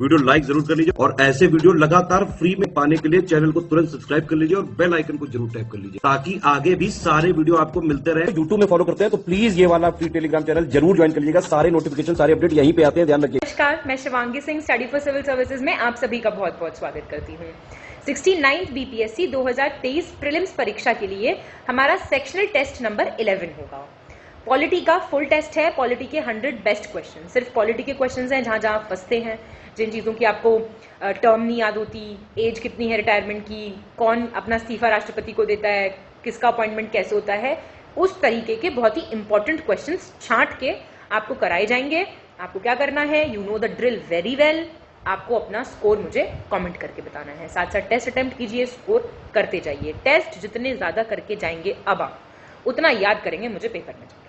Video like जरूर कर लीजिए और ऐसे वीडियो लगातार फ्री में पाने के लिए चैनल को तुरंत सब्सक्राइब कर लीजिए और बेल आइकन को जरूर टैप कर लीजिए ताकि आगे भी सारे वीडियो आपको मिलते रहे। यूट्यूब में फॉलो करते हैं तो प्लीज ये वाला फ्री टेलीग्राम चैनल जरूर ज्वाइन कर लीजिएगा। सारे नोटिफिकेशन, सारे अपडेट यहीं पे आते हैं, ध्यान रखिए। नमस्कार, मैं Shivangi Singh study for civil services में आप सभी का बहुत बहुत स्वागत करती हूँ। 69th बीपीएससी 2023 प्रीलिम्स परीक्षा के लिए हमारा सेक्शनल टेस्ट नंबर 11 होगा। पॉलिटी का फुल टेस्ट है। पॉलिटी के 100 बेस्ट क्वेश्चन, सिर्फ पॉलिटी के क्वेश्चंस हैं जहां जहां फंसते हैं, जिन चीज़ों की आपको टर्म नहीं याद होती, एज कितनी है रिटायरमेंट की, कौन अपना इस्तीफा राष्ट्रपति को देता है, किसका अपॉइंटमेंट कैसे होता है, उस तरीके के बहुत ही इंपॉर्टेंट क्वेश्चंस छांट के आपको कराए जाएंगे। आपको क्या करना है, you know the drill very well. आपको अपना स्कोर मुझे कमेंट करके बताना है। साथ साथ टेस्ट अटेम्प्ट कीजिए, स्कोर करते जाइए। टेस्ट जितने ज़्यादा करके जाएंगे अब आप उतना याद करेंगे मुझे पेपर में जाके।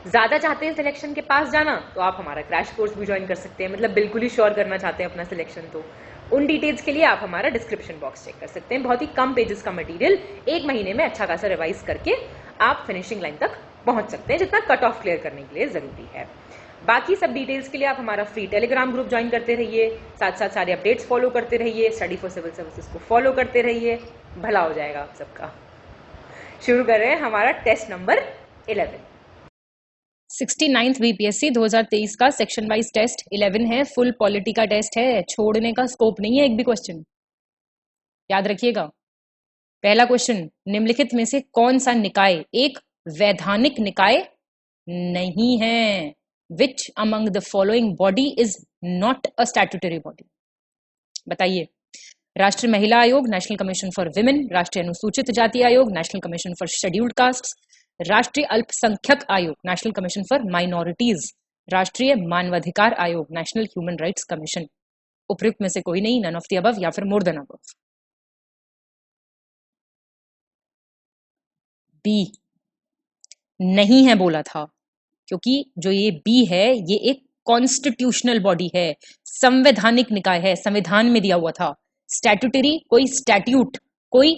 ज़्यादा चाहते हैं सिलेक्शन के पास जाना तो आप हमारा क्रैश कोर्स भी ज्वाइन कर सकते हैं। मतलब बिल्कुल ही श्योर करना चाहते हैं अपना सिलेक्शन, तो उन डिटेल्स के लिए आप हमारा डिस्क्रिप्शन बॉक्स चेक कर सकते हैं। बहुत ही कम पेजेस का मटेरियल 1 महीने में अच्छा खासा रिवाइज करके आप फिनिशिंग लाइन तक पहुंच सकते हैं, जितना कट ऑफ क्लियर करने के लिए ज़रूरी है। बाकी सब डिटेल्स के लिए आप हमारा फ्री टेलीग्राम ग्रुप ज्वाइन करते रहिए, साथ साथ सारे अपडेट्स फॉलो करते रहिए, स्टडी फॉर सिविल सर्विसेज को फॉलो करते रहिए, भला हो जाएगा आप सबका। शुरू कर रहे हैं हमारा टेस्ट नंबर 11। 69th बीपीएससी 2023 का सेक्शन वाइज टेस्ट 11 है। फुल पॉलिटी का टेस्ट है, छोड़ने का स्कोप नहीं है एक भी क्वेश्चन, याद रखिएगा। पहला क्वेश्चन, निम्नलिखित में से कौन सा निकाय एक वैधानिक निकाय नहीं है? विच among the following body is not a statutory body? बताइए। राष्ट्रीय महिला आयोग, नेशनल कमीशन फॉर विमेन, राष्ट्रीय अनुसूचित जाति आयोग, national commission for scheduled castes, राष्ट्रीय अल्पसंख्यक आयोग, नेशनल कमीशन फॉर माइनॉरिटीज, राष्ट्रीय मानवाधिकार आयोग, नेशनल ह्यूमन राइट्स कमीशन। उपयुक्त में से कोई नहीं, नन ऑफ द अबव या फिर मोर देन अबव। बी नहीं है बोला था, क्योंकि जो ये बी है ये एक कॉन्स्टिट्यूशनल बॉडी है, संवैधानिक निकाय है, संविधान में दिया हुआ था। स्टैट्यूटरी कोई स्टैट्यूट, कोई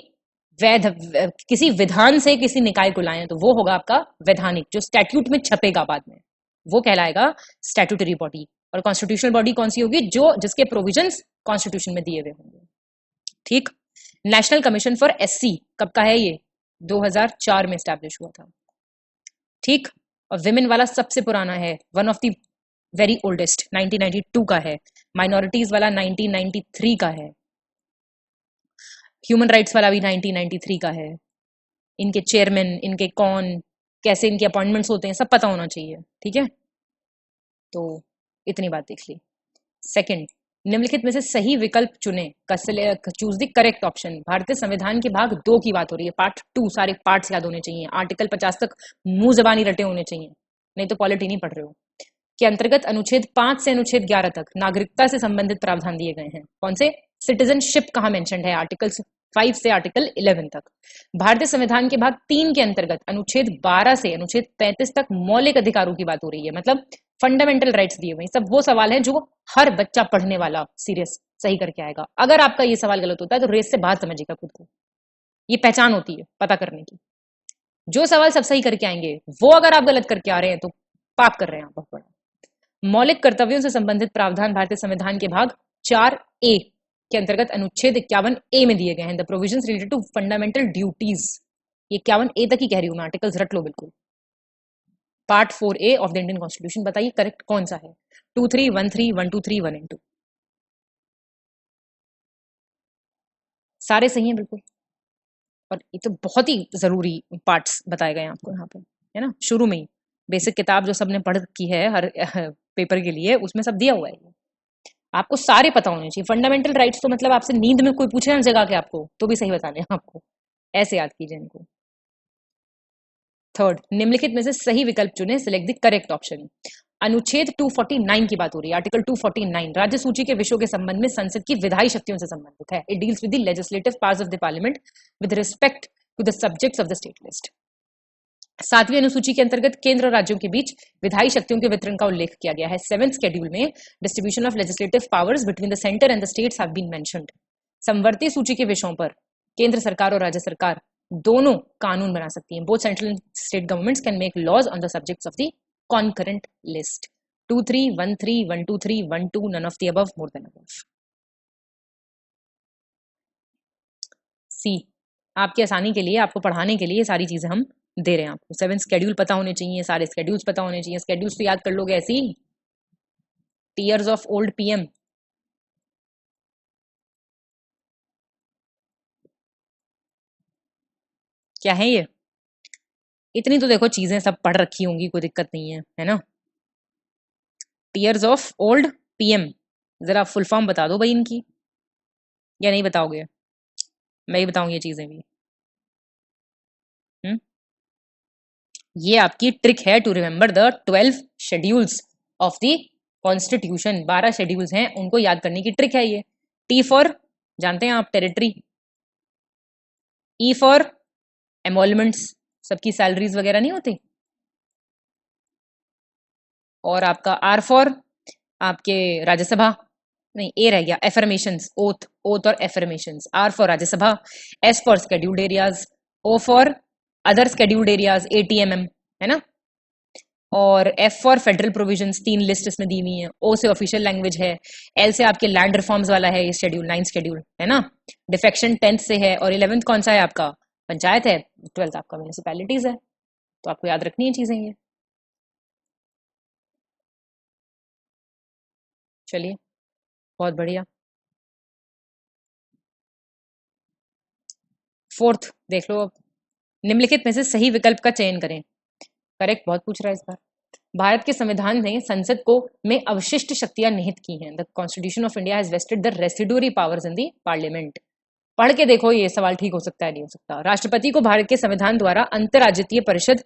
किसी विधान से किसी निकाय को लाएं तो वो होगा आपका वैधानिक, जो स्टैट्यूट में छपेगा बाद में वो कहलाएगा स्टैट्यूटरी बॉडी। और कॉन्स्टिट्यूशनल बॉडी कौन सी होगी? जो जिसके प्रोविजंस कॉन्स्टिट्यूशन में दिए हुए होंगे। ठीक। नेशनल कमीशन फॉर एससी कब का है? ये 2004 में स्टैब्लिश हुआ था। ठीक। और विमेन वाला सबसे पुराना है, one of the very oldest, 1992 का है। माइनॉरिटीज वाला 1993 का है। ह्यूमन राइट्स वाला भी 1993 का है। इनके चेयरमैन, इनके कौन, कैसे इनके अपॉइंटमेंट्स होते हैं, सब पता होना चाहिए। ठीक है, तो इतनी बात देख ली। सेकंड, निम्नलिखित में से सही विकल्प चुने, चूज द करेक्ट ऑप्शन। भारतीय संविधान के भाग 2 की बात हो रही है, पार्ट 2, सारे पार्ट्स याद होने चाहिए। आर्टिकल 50 तक मुंह जबानी रटे होने चाहिए, नहीं तो पॉलिटी नहीं पढ़ रहे हो। के अंतर्गत अनुच्छेद 5 से अनुच्छेद 11 तक नागरिकता से संबंधित प्रावधान दिए गए हैं। कौन से? सिटीजनशिप कहाँ मेंशन्ड है? आर्टिकल 5 से आर्टिकल 11 तक। भारतीय संविधान के भाग 3 के अंतर्गत अनुच्छेद 12 से अनुच्छेद 35 तक मौलिक अधिकारों की बात हो रही है, मतलब फंडामेंटल राइट्स दिए हुए। सब वो सवाल है जो हर बच्चा पढ़ने वाला सीरियस सही करके आएगा। अगर आपका ये सवाल गलत होता है तो रेस से बाहर समझिएगा खुद को, ये पहचान होती है पता करने की। जो सवाल सब सही करके आएंगे वो अगर आप गलत करके आ रहे हैं तो पाप कर रहे हैं आप बहुत बड़ा। मौलिक कर्तव्यों से संबंधित प्रावधान भारतीय संविधान के भाग 4A के अंतर्गत अनुच्छेद 51A में दिए गए हैं। The provisions related to fundamental duties, ये 51A तक ही कह रही हूं मैं, आर्टिकल्स रट लो बिल्कुल। Part 4A of the Indian constitution. बताइए करेक्ट कौन सा है? 2313 123 1 and 2 सारे सही हैं बिल्कुल। और ये तो बहुत ही जरूरी पार्ट्स बताए गए हैं आपको यहाँ पे, है ना। शुरू में ही बेसिक किताब जो सबने पढ़ की है हर पेपर के लिए, उसमें सब दिया हुआ है। आपको सारे पता होने चाहिए। फंडामेंटल राइट्स तो मतलब आपसे नींद में कोई पूछे ना जगा के आपको तो भी सही बताने आपको, ऐसे याद कीजिए इनको। थर्ड, निम्नलिखित में से सही विकल्प चुने, सिलेक्ट द करेक्ट ऑप्शन। अनुच्छेद 249 की बात हो रही है, आर्टिकल 249 राज्य सूची के विषयों के संबंध में संसद की विधायी शक्तियों से संबंधित है। It deals with the legislative powers of the Parliament with respect to the subjects of the state list. 7वीं अनुसूची के अंतर्गत केंद्र और राज्यों के बीच विधायी शक्तियों के वितरण का उल्लेख किया गया है। 7th शेड्यूल में distribution of legislative powers between the centre and the states have been mentioned. समवर्ती सूची के विषयों पर केंद्र सरकार और राज्य सरकार दोनों कानून बना सकती हैं। Both central and state governments can make laws on the subjects of the concurrent list. 2-3, 1-3, 1-2-3, 1-2, none of the above, more than above. सी, आपकी आसानी के लिए, आपको पढ़ाने के लिए सारी चीजें हम दे रहे हैं आपको। 7 स्केड्यूल पता होने चाहिए, सारे स्केड्यूल्स पता होने चाहिए। स्केड्यूल्स तो याद कर लोगे ऐसे ही, टीयर्स ऑफ ओल्ड पीएम। क्या है ये? इतनी तो देखो चीजें सब पढ़ रखी होंगी, कोई दिक्कत नहीं है ना। टीयर्स ऑफ ओल्ड पीएम, जरा फुल फॉर्म बता दो भाई इनकी, या नहीं बताओगे? मैं ही बताऊंगी ये चीजें भी। हम्म, ये आपकी ट्रिक है to remember the 12 schedules of the constitution. 12 schedules हैं, उनको याद करने की ट्रिक है ये। टी फॉर, जानते हैं आप, टेरिटरी। ई फॉर एमोलमेंट्स, सबकी सैलरीज वगैरह नहीं होती। और आपका आर फॉर आपके राज्यसभा, नहीं ए रह गया, एफर्मेशंस, ओथ, ओथ और affirmations. R for Rajya Sabha, S for scheduled areas, O for other scheduled areas, ATMM, है ना। और F for federal provisions, 3 list इसमें दी हुई है। ओ से ऑफिशियल लैंग्वेज है। एल से आपके लैंड रिफॉर्म्स वाला है ये शेड्यूल, 9 शेड्यूल, है ना। डिफेक्शन 10th से है। और 11th कौन सा है आपका? पंचायत है। 12th आपका म्यूनिसिपैलिटीज है। तो आपको याद रखनी है चीजें ये। चलिए, बहुत बढ़िया। 4th देख लो अब। निम्नलिखित में से सही विकल्प का चयन करें। करेक्ट बहुत पूछ रहा है इस बार। भारत के संविधान ने संसद को में अवशिष्ट शक्तियां निहित की हैं। The constitution of India has vested the residuary powers in the parliament. पढ़ के देखो, ये सवाल ठीक हो सकता है, नहीं हो सकता। राष्ट्रपति को भारत के संविधान द्वारा अंतर्राज्यीय परिषद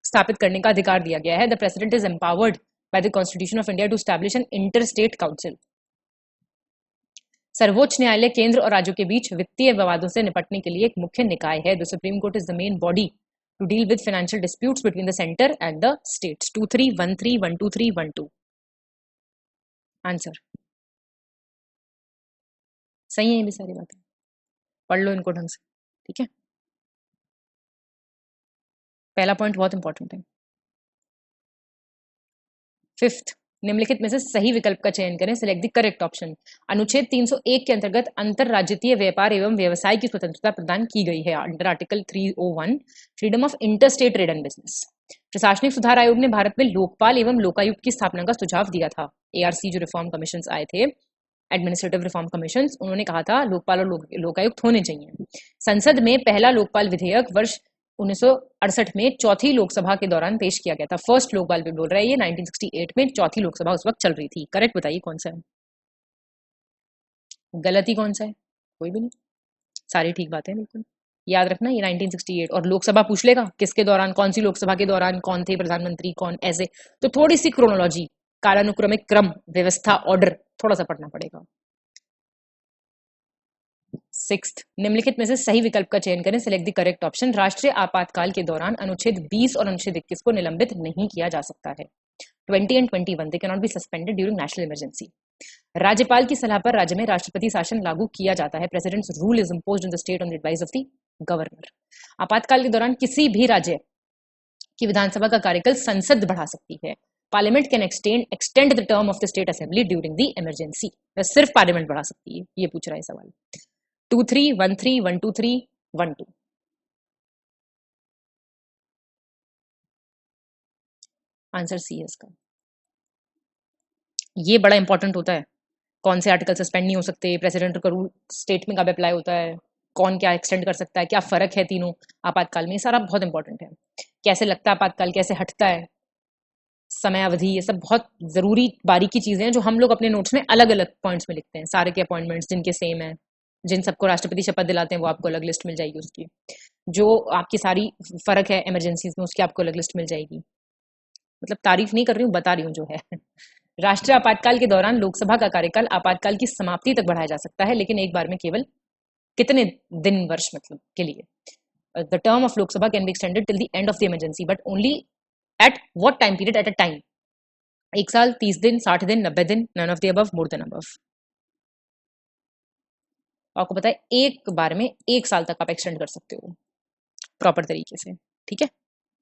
स्थापित करने का अधिकार दिया गया है। The president is empowered by the constitution of India to establish an inter state council. सर्वोच्च न्यायालय केंद्र और राज्यों के बीच वित्तीय विवादों से निपटने के लिए एक मुख्य निकाय है। The supreme court is the main body to deal with financial disputes between the centre and the states. 2-3, 1-3, 1-2-3, 1-2 answer. सही है ये भी सारी बातें, पढ़ लो इनको ढंग से, ठीक है। पहला पॉइंट बहुत इंपॉर्टेंट है। 5th, निम्नलिखित में से सही विकल्प का चयन करें। Select the correct option. अनुच्छेद 301 के अंतर्गत अंतरराज्यीय व्यापार एवं व्यवसाय की स्वतंत्रता प्रदान की गई है। Under article 301, freedom of interstate trade and business. प्रशासनिक सुधार आयोग ने भारत में लोकपाल एवं लोकायुक्त की स्थापना का सुझाव दिया था। एआरसी जो रिफॉर्म कमीशन आए थे, एडमिनिस्ट्रेटिव रिफॉर्म कमीशन, उन्होंने कहा था लोकपाल और लोकायुक्त होने चाहिए। संसद में पहला लोकपाल विधेयक वर्ष 1968 में चौथी लोकसभा के दौरान पेश किया गया था। फर्स्ट लोकपाल भी बोल रहा है ये, 1968 में चौथी लोकसभा उस वक्त चल रही थी। करेक्ट बताइए कौन सा है? गलत ही कौन सा है? कोई भी नहीं, सारी ठीक बातें हैं बिल्कुल। याद रखना ये 1968, और लोकसभा पूछ लेगा किसके दौरान, कौन सी लोकसभा के दौरान, कौन थे प्रधानमंत्री, कौन, ऐसे। तो थोड़ी सी क्रोनोलॉजी, कालानुक्रमिक क्रम, व्यवस्था, ऑर्डर थोड़ा सा पढ़ना पड़ेगा। 6th, निम्नलिखित में से सही विकल्प का चयन करें। Select the correct option. राष्ट्रीय आपातकाल के दौरान अनुच्छेद 20 और अनुच्छेद 21 को निलंबित नहीं किया जा सकता है। 20 and 21, they cannot be suspended during national emergency. राज्यपाल की सलाह पर राज्य में राष्ट्रपति शासन लागू किया जाता है। Presidents rule is imposed in the state on the advice of the governor. आपातकाल के दौरान किसी भी राज्य की विधानसभा का कार्यकाल संसद बढ़ा सकती है। Parliament can extend the term of the state assembly during the emergency. सिर्फ पार्लियामेंट बढ़ा सकती है, ये पूछ रहा है सवाल। 2-3, 1-3, 1-2-3, 1-2 आंसर सी है इसका। ये बड़ा इंपॉर्टेंट होता है, कौन से आर्टिकल सस्पेंड नहीं हो सकते, प्रेसिडेंट का रूल स्टेट में कब अप्लाई होता है, कौन क्या एक्सटेंड कर सकता है, क्या फर्क है तीनों आपातकाल में, ये सारा बहुत इंपॉर्टेंट है। कैसे लगता है आपातकाल, कैसे हटता है, समय अवधि, ये सब बहुत जरूरी बारीकी चीजें हैं जो हम लोग अपने नोट्स में अलग अलग पॉइंट्स में लिखते हैं। सारे के अपॉइंटमेंट्स जिनके सेम है, जिन सबको राष्ट्रपति शपथ दिलाते हैं, वो आपको अलग लिस्ट मिल जाएगी उसकी। जो आपकी सारी फर्क है इमरजेंसीज में, उसकी आपको अलग लिस्ट मिल जाएगी। मतलब तारीफ नहीं कर रही हूँ, बता रही हूँ जो है। राष्ट्रीय आपातकाल के दौरान लोकसभा का कार्यकाल आपातकाल की समाप्ति तक बढ़ाया जा सकता है, लेकिन एक बार में केवल कितने दिन, वर्ष मतलब के लिए। The term of Lok Sabha can be extended till the end of the emergency, but only at what time period, at a time. 1 साल, 30 दिन, 60 दिन, 90 दिन, none of the above, more than above. आपको पता है एक बार में 1 साल तक आप एक्सटेंड कर सकते हो प्रॉपर तरीके से, ठीक है।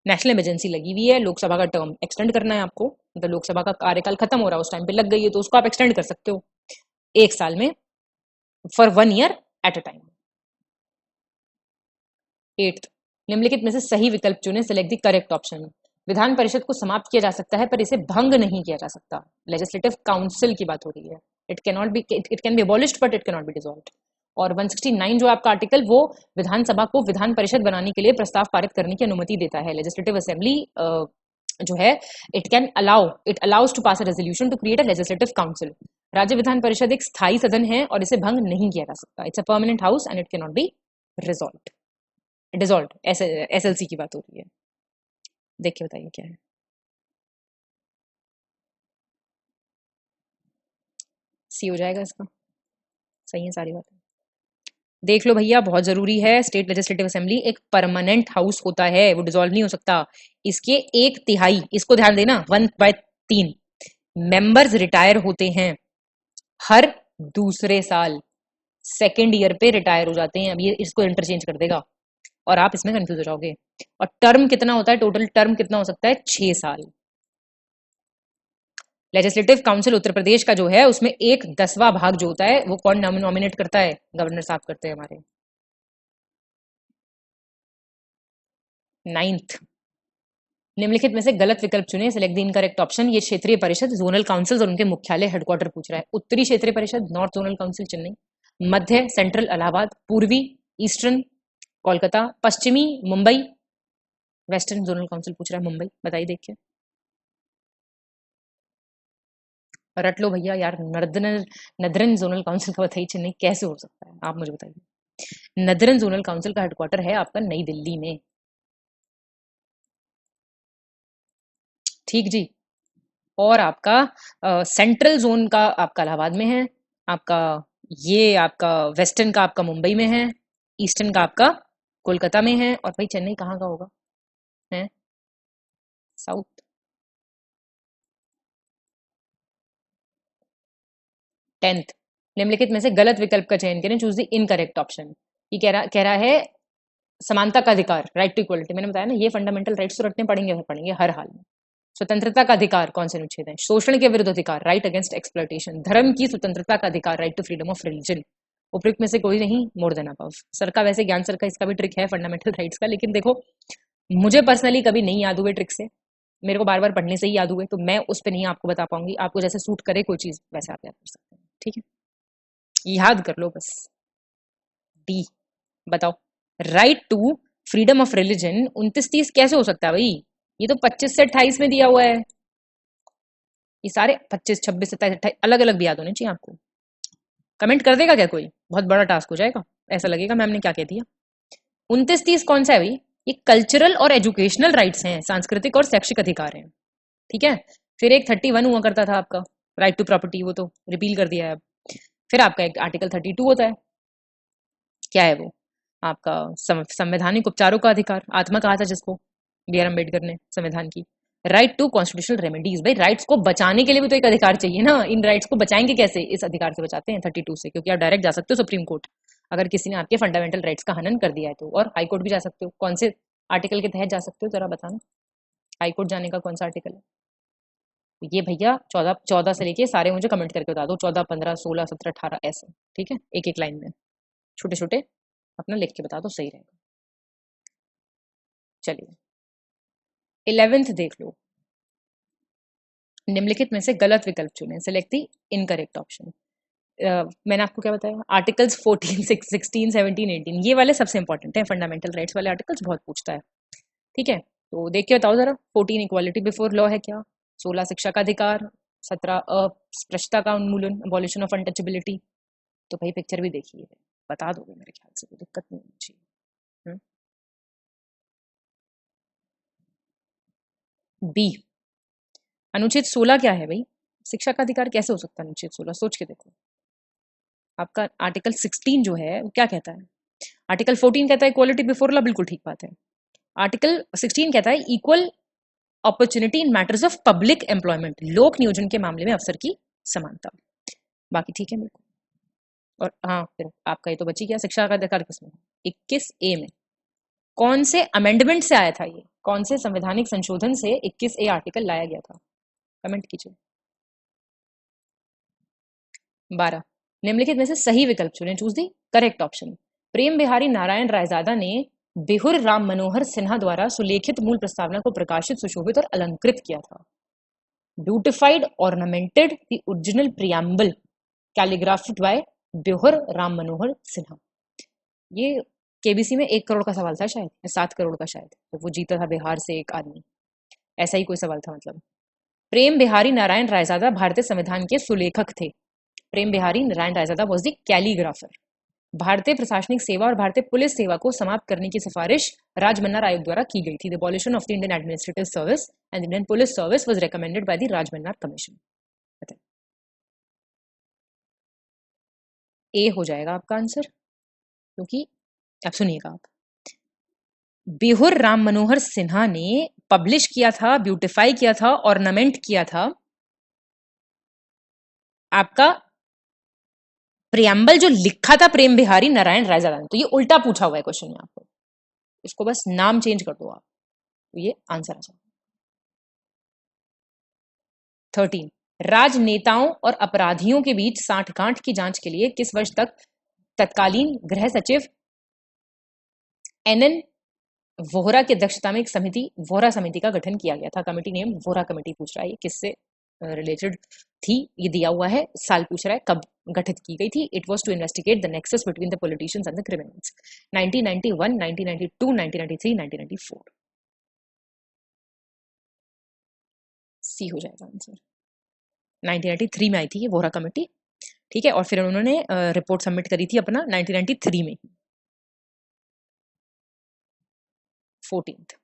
नेशनल इमरजेंसी लगी हुई है, लोकसभा का टर्म एक्सटेंड करना है आपको, मतलब लोकसभा का कार्यकाल खत्म हो रहा है, उस टाइम पे लग गई है, तो उसको आप एक्सटेंड कर सकते हो 1 साल में, for 1 year eight a time. 8th, निम्नलिखित में से सही विकल्प चुनें, select the correct option. Vidhan Parishad को समाप्त किया जा सकता है पर इसे भंग नहीं किया जा सकता। लेजिस्लेटिव काउंसिल की बात हो रही है। It can be abolished but it can not be dissolved. और 169 जो आपका आर्टिकल, वो विधानसभा को विधान परिषद बनाने के लिए प्रस्ताव पारित करने की अनुमति देता है। लेजिस्लेटिव असेंबली जो है, it allows to pass a resolution to create a legislative council. राज्य विधान परिषद एक स्थायी सदन है और इसे भंग नहीं किया जा सकता। It's a permanent house and it can not be dissolved. SLC की बात हो रही है। देख के बताइए क्या है। सी हो जाएगा इसका। सही है सारी बातें। देख लो भैया, बहुत जरूरी है। स्टेट लेजिस्लेटिव असेंबली एक परमानेंट हाउस होता है, वो डिसॉल्व नहीं हो सकता। इसके 1/3, इसको ध्यान देना, 1/3 मेंबर्स रिटायर होते हैं हर दूसरे साल। सेकेंड ईयर पे रिटायर हो जाते हैं। अब ये इसको इंटरचेंज कर देगा और आप इसमें कंफ्यूज हो जाओगे। और टर्म कितना होता है, टोटल टर्म कितना हो सकता है, 6 साल। लेजिस्लेटिव काउंसिल उत्तर प्रदेश का जो है, उसमें 1/10वां भाग जो होता है, वो कौन नॉमिनेट करता है, गवर्नर साहब करते हैं हमारे। 9th, निम्नलिखित में से गलत विकल्प चुने, सिलेक्ट द इनकरेक्ट ऑप्शन। ये क्षेत्रीय परिषद, जोनल काउंसिल और उनके मुख्यालय हेडक्वार्टर पूछ रहा है। उत्तरी क्षेत्रीय परिषद, नॉर्थ जोनल काउंसिल चेन्नई, मध्य सेंट्रल इलाहाबाद, पूर्वी ईस्टर्न कोलकाता, पश्चिमी मुंबई, वेस्टर्न जोनल काउंसिल पूछ रहा है मुंबई। बताइए देख के, रट लो भैया यार। नदरन जोनल काउंसिल का बताइए चेन्नई कैसे हो सकता है, आप मुझे बताइए। नदरन जोनल काउंसिल का हेडक्वार्टर है आपका नई दिल्ली में। ठीक जी। और आपका सेंट्रल जोन का आपका इलाहाबाद में है। आपका ये आपका वेस्टर्न का आपका मुंबई में है। ईस्टर्न का आपका कोलकाता में है। और भाई चेन्नई कहाँ का होगा, है साउथ। 10th, निम्नलिखित में से गलत विकल्प का चयन करें, चूज द इनकरेक्ट ऑप्शन। ये कह रहा है समानता का अधिकार, राइट टू इक्वलिटी। मैंने बताया ना, ये फंडामेंटल राइट्स तो रटने पड़ेंगे हर हाल में। स्वतंत्रता का अधिकार, कौन से अनुच्छेद है। शोषण के विरुद्ध अधिकार, राइट अगेंस्ट एक्सप्लॉयटेशन। धर्म की स्वतंत्रता का अधिकार, right to freedom of religion. उपयुक्त में से कोई नहीं, मोर देन अबव। सर का वैसे ज्ञान सर का इसका भी ट्रिक है फंडामेंटल राइट्स का, लेकिन देखो मुझे पर्सनली कभी नहीं याद हुए ट्रिक से, मेरे को बार बार पढ़ने से ही याद हुए, तो मैं उस पर नहीं आपको बता पाऊंगी। आपको जैसे सूट करे कोई चीज, वैसे आप याद कर सकते हैं। ठीक है, याद कर लो बस। डी बताओ, right to freedom of religion 29-30 कैसे हो सकता है भाई। ये तो 25 से 28 में दिया हुआ है। ये सारे 25, 26, 27, 28 अलग अलग भी याद होने चाहिए आपको। कमेंट कर देगा क्या कोई, बहुत बड़ा टास्क हो जाएगा, ऐसा लगेगा मैम ने क्या कह दिया। 29-30 कौन सा है भाई, ये कल्चरल और एजुकेशनल राइट्स हैं, सांस्कृतिक और शैक्षिक अधिकार हैं। ठीक है, फिर एक 31 हुआ करता था आपका, राइट टू प्रॉपर्टी, वो तो रिपील कर दिया है अब। फिर आपका एक आर्टिकल 32 होता है, क्या है वो, आपका संवैधानिक उपचारों का अधिकार, आत्मा कहा था जिसको बी आर अम्बेडकर ने संविधान की। राइट टू कॉन्स्टिट्यूशनल रेमेडीज, भाई राइट्स को बचाने के लिए भी तो एक अधिकार चाहिए ना। इन राइट्स को बचाएंगे कैसे, इस अधिकार से बचाते हैं 32 से, क्योंकि आप डायरेक्ट जा सकते हो सुप्रीम कोर्ट अगर किसी ने आपके फंडामेंटल राइट्स का हनन कर दिया है तो, और हाई कोर्ट भी जा सकते हो। कौन से आर्टिकल के तहत जा सकते हो जरा बताना, हाई कोर्ट जाने का कौन सा आर्टिकल है। ये भैया 14 से लेके सारे मुझे कमेंट करके बता दो, 14, 15, 16, 17, 18 ऐसे। ठीक है, एक एक लाइन में छोटे छोटे अपना लिख के बता दो, सही रहेगा। चलिए 11th देख लो, निम्नलिखित में से गलत विकल्प चुनें, सिलेक्ट द इनकरेक्ट ऑप्शन। मैंने आपको क्या बताया, आर्टिकल्स 14, 16, 17, 18 ये वाले सबसे इंपॉर्टेंट है, फंडामेंटल राइट्स वाले आर्टिकल्स बहुत पूछता है। ठीक है, तो देख के बताओ जरा। 14 इक्वालिटी बिफोर लॉ है क्या, 16 शिक्षा का अधिकार, 17 अस्पृश्यता का उन्मूलन, अबॉलिशन ऑफ अनटचेबिलिटी। तो भाई पिक्चर भी देखिए, बता दोगे मेरे ख्याल से, कोई दिक्कत नहीं होनी चाहिए। बी, अनुच्छेद 16 क्या है भाई, शिक्षा का अधिकार कैसे हो सकता है अनुच्छेद 16, सोच के देखो। आपका आर्टिकल 16 जो है वो क्या कहता है, आर्टिकल 14 कहता है इक्वालिटी बिफोर लॉ, बिल्कुल ठीक बात है। आर्टिकल 16 कहता है equal opportunity in matters of public employment, लोक नियोजन के मामले में अवसर की समानता। बाकी ठीक है मेरे को। और हाँ, फिर आपका ये तो बची क्या, शिक्षा का अधिकार किसमें, 21A में। कौन से अमेंडमेंट से आया था ये, कौन से संवैधानिक संशोधन से 21A आर्टिकल लाया गया था? कमेंट कीजिए। 12 निम्नलिखित में से सही विकल्प चुनें, चूज दी करेक्ट ऑप्शन। प्रेम बिहारी नारायण रायजादा ने बिहुर राम मनोहर सिन्हा द्वारा सुलेखित मूल प्रस्तावना को प्रकाशित, सुशोभित और अलंकृत किया था। Beautified ornamented the original preamble calligraphed by Beohar Ram Manohar Sinha. ये केबीसी में 1 करोड़ का सवाल था शायद, या 7 करोड़ का शायद, तो वो जीता था बिहार से एक आदमी, ऐसा ही कोई सवाल था। मतलब प्रेम बिहारी नारायण रायजादा भारतीय संविधान के सुलेखक थे। Prem Behari Narain Raizada was the calligrapher. भारतीय प्रशासनिक सेवा और भारतीय पुलिस सेवा को समाप्त करने की सिफारिश राजमन्ना आयोग द्वारा की गई थी। The abolition of the Indian Administrative Service and Indian Police Service was recommended by the Rajamannar Commission. A हो जाएगा आपका आंसर, क्योंकि अब सुनिएगा आप, बिहुर राम मनोहर सिन्हा ने पब्लिश किया था, ब्यूटिफाई किया था, ऑर्नामेंट किया था आपका प्रियम्बल जो लिखा था प्रेम बिहारी नारायण रायजादा ने। तो ये उल्टा पूछा हुआ है क्वेश्चन में आपको, इसको बस नाम चेंज कर दो आप, तो ये आंसर आ जाएगा। 13 राजनेताओं और अपराधियों के बीच सांठगांठ की जांच के लिए किस वर्ष तक तत्कालीन गृह सचिव एनएन वोहरा की अध्यक्षता में एक समिति, वोहरा समिति का गठन किया गया था। कमेटी नेम वोहरा कमेटी पूछ रहा है, ये किससे रिलेटेड थी, ये दिया हुआ है, साल पूछ रहा है कब गठित की गई थी। It was to investigate the nexus between the politicians and the criminals. 1991, 1992, 1993, 1994। C हो जाएगा आंसर। 1993 में आई थी ये वोहरा कमेटी, ठीक है, और फिर उन्होंने रिपोर्ट सबमिट करी थी अपना 1993 में। 14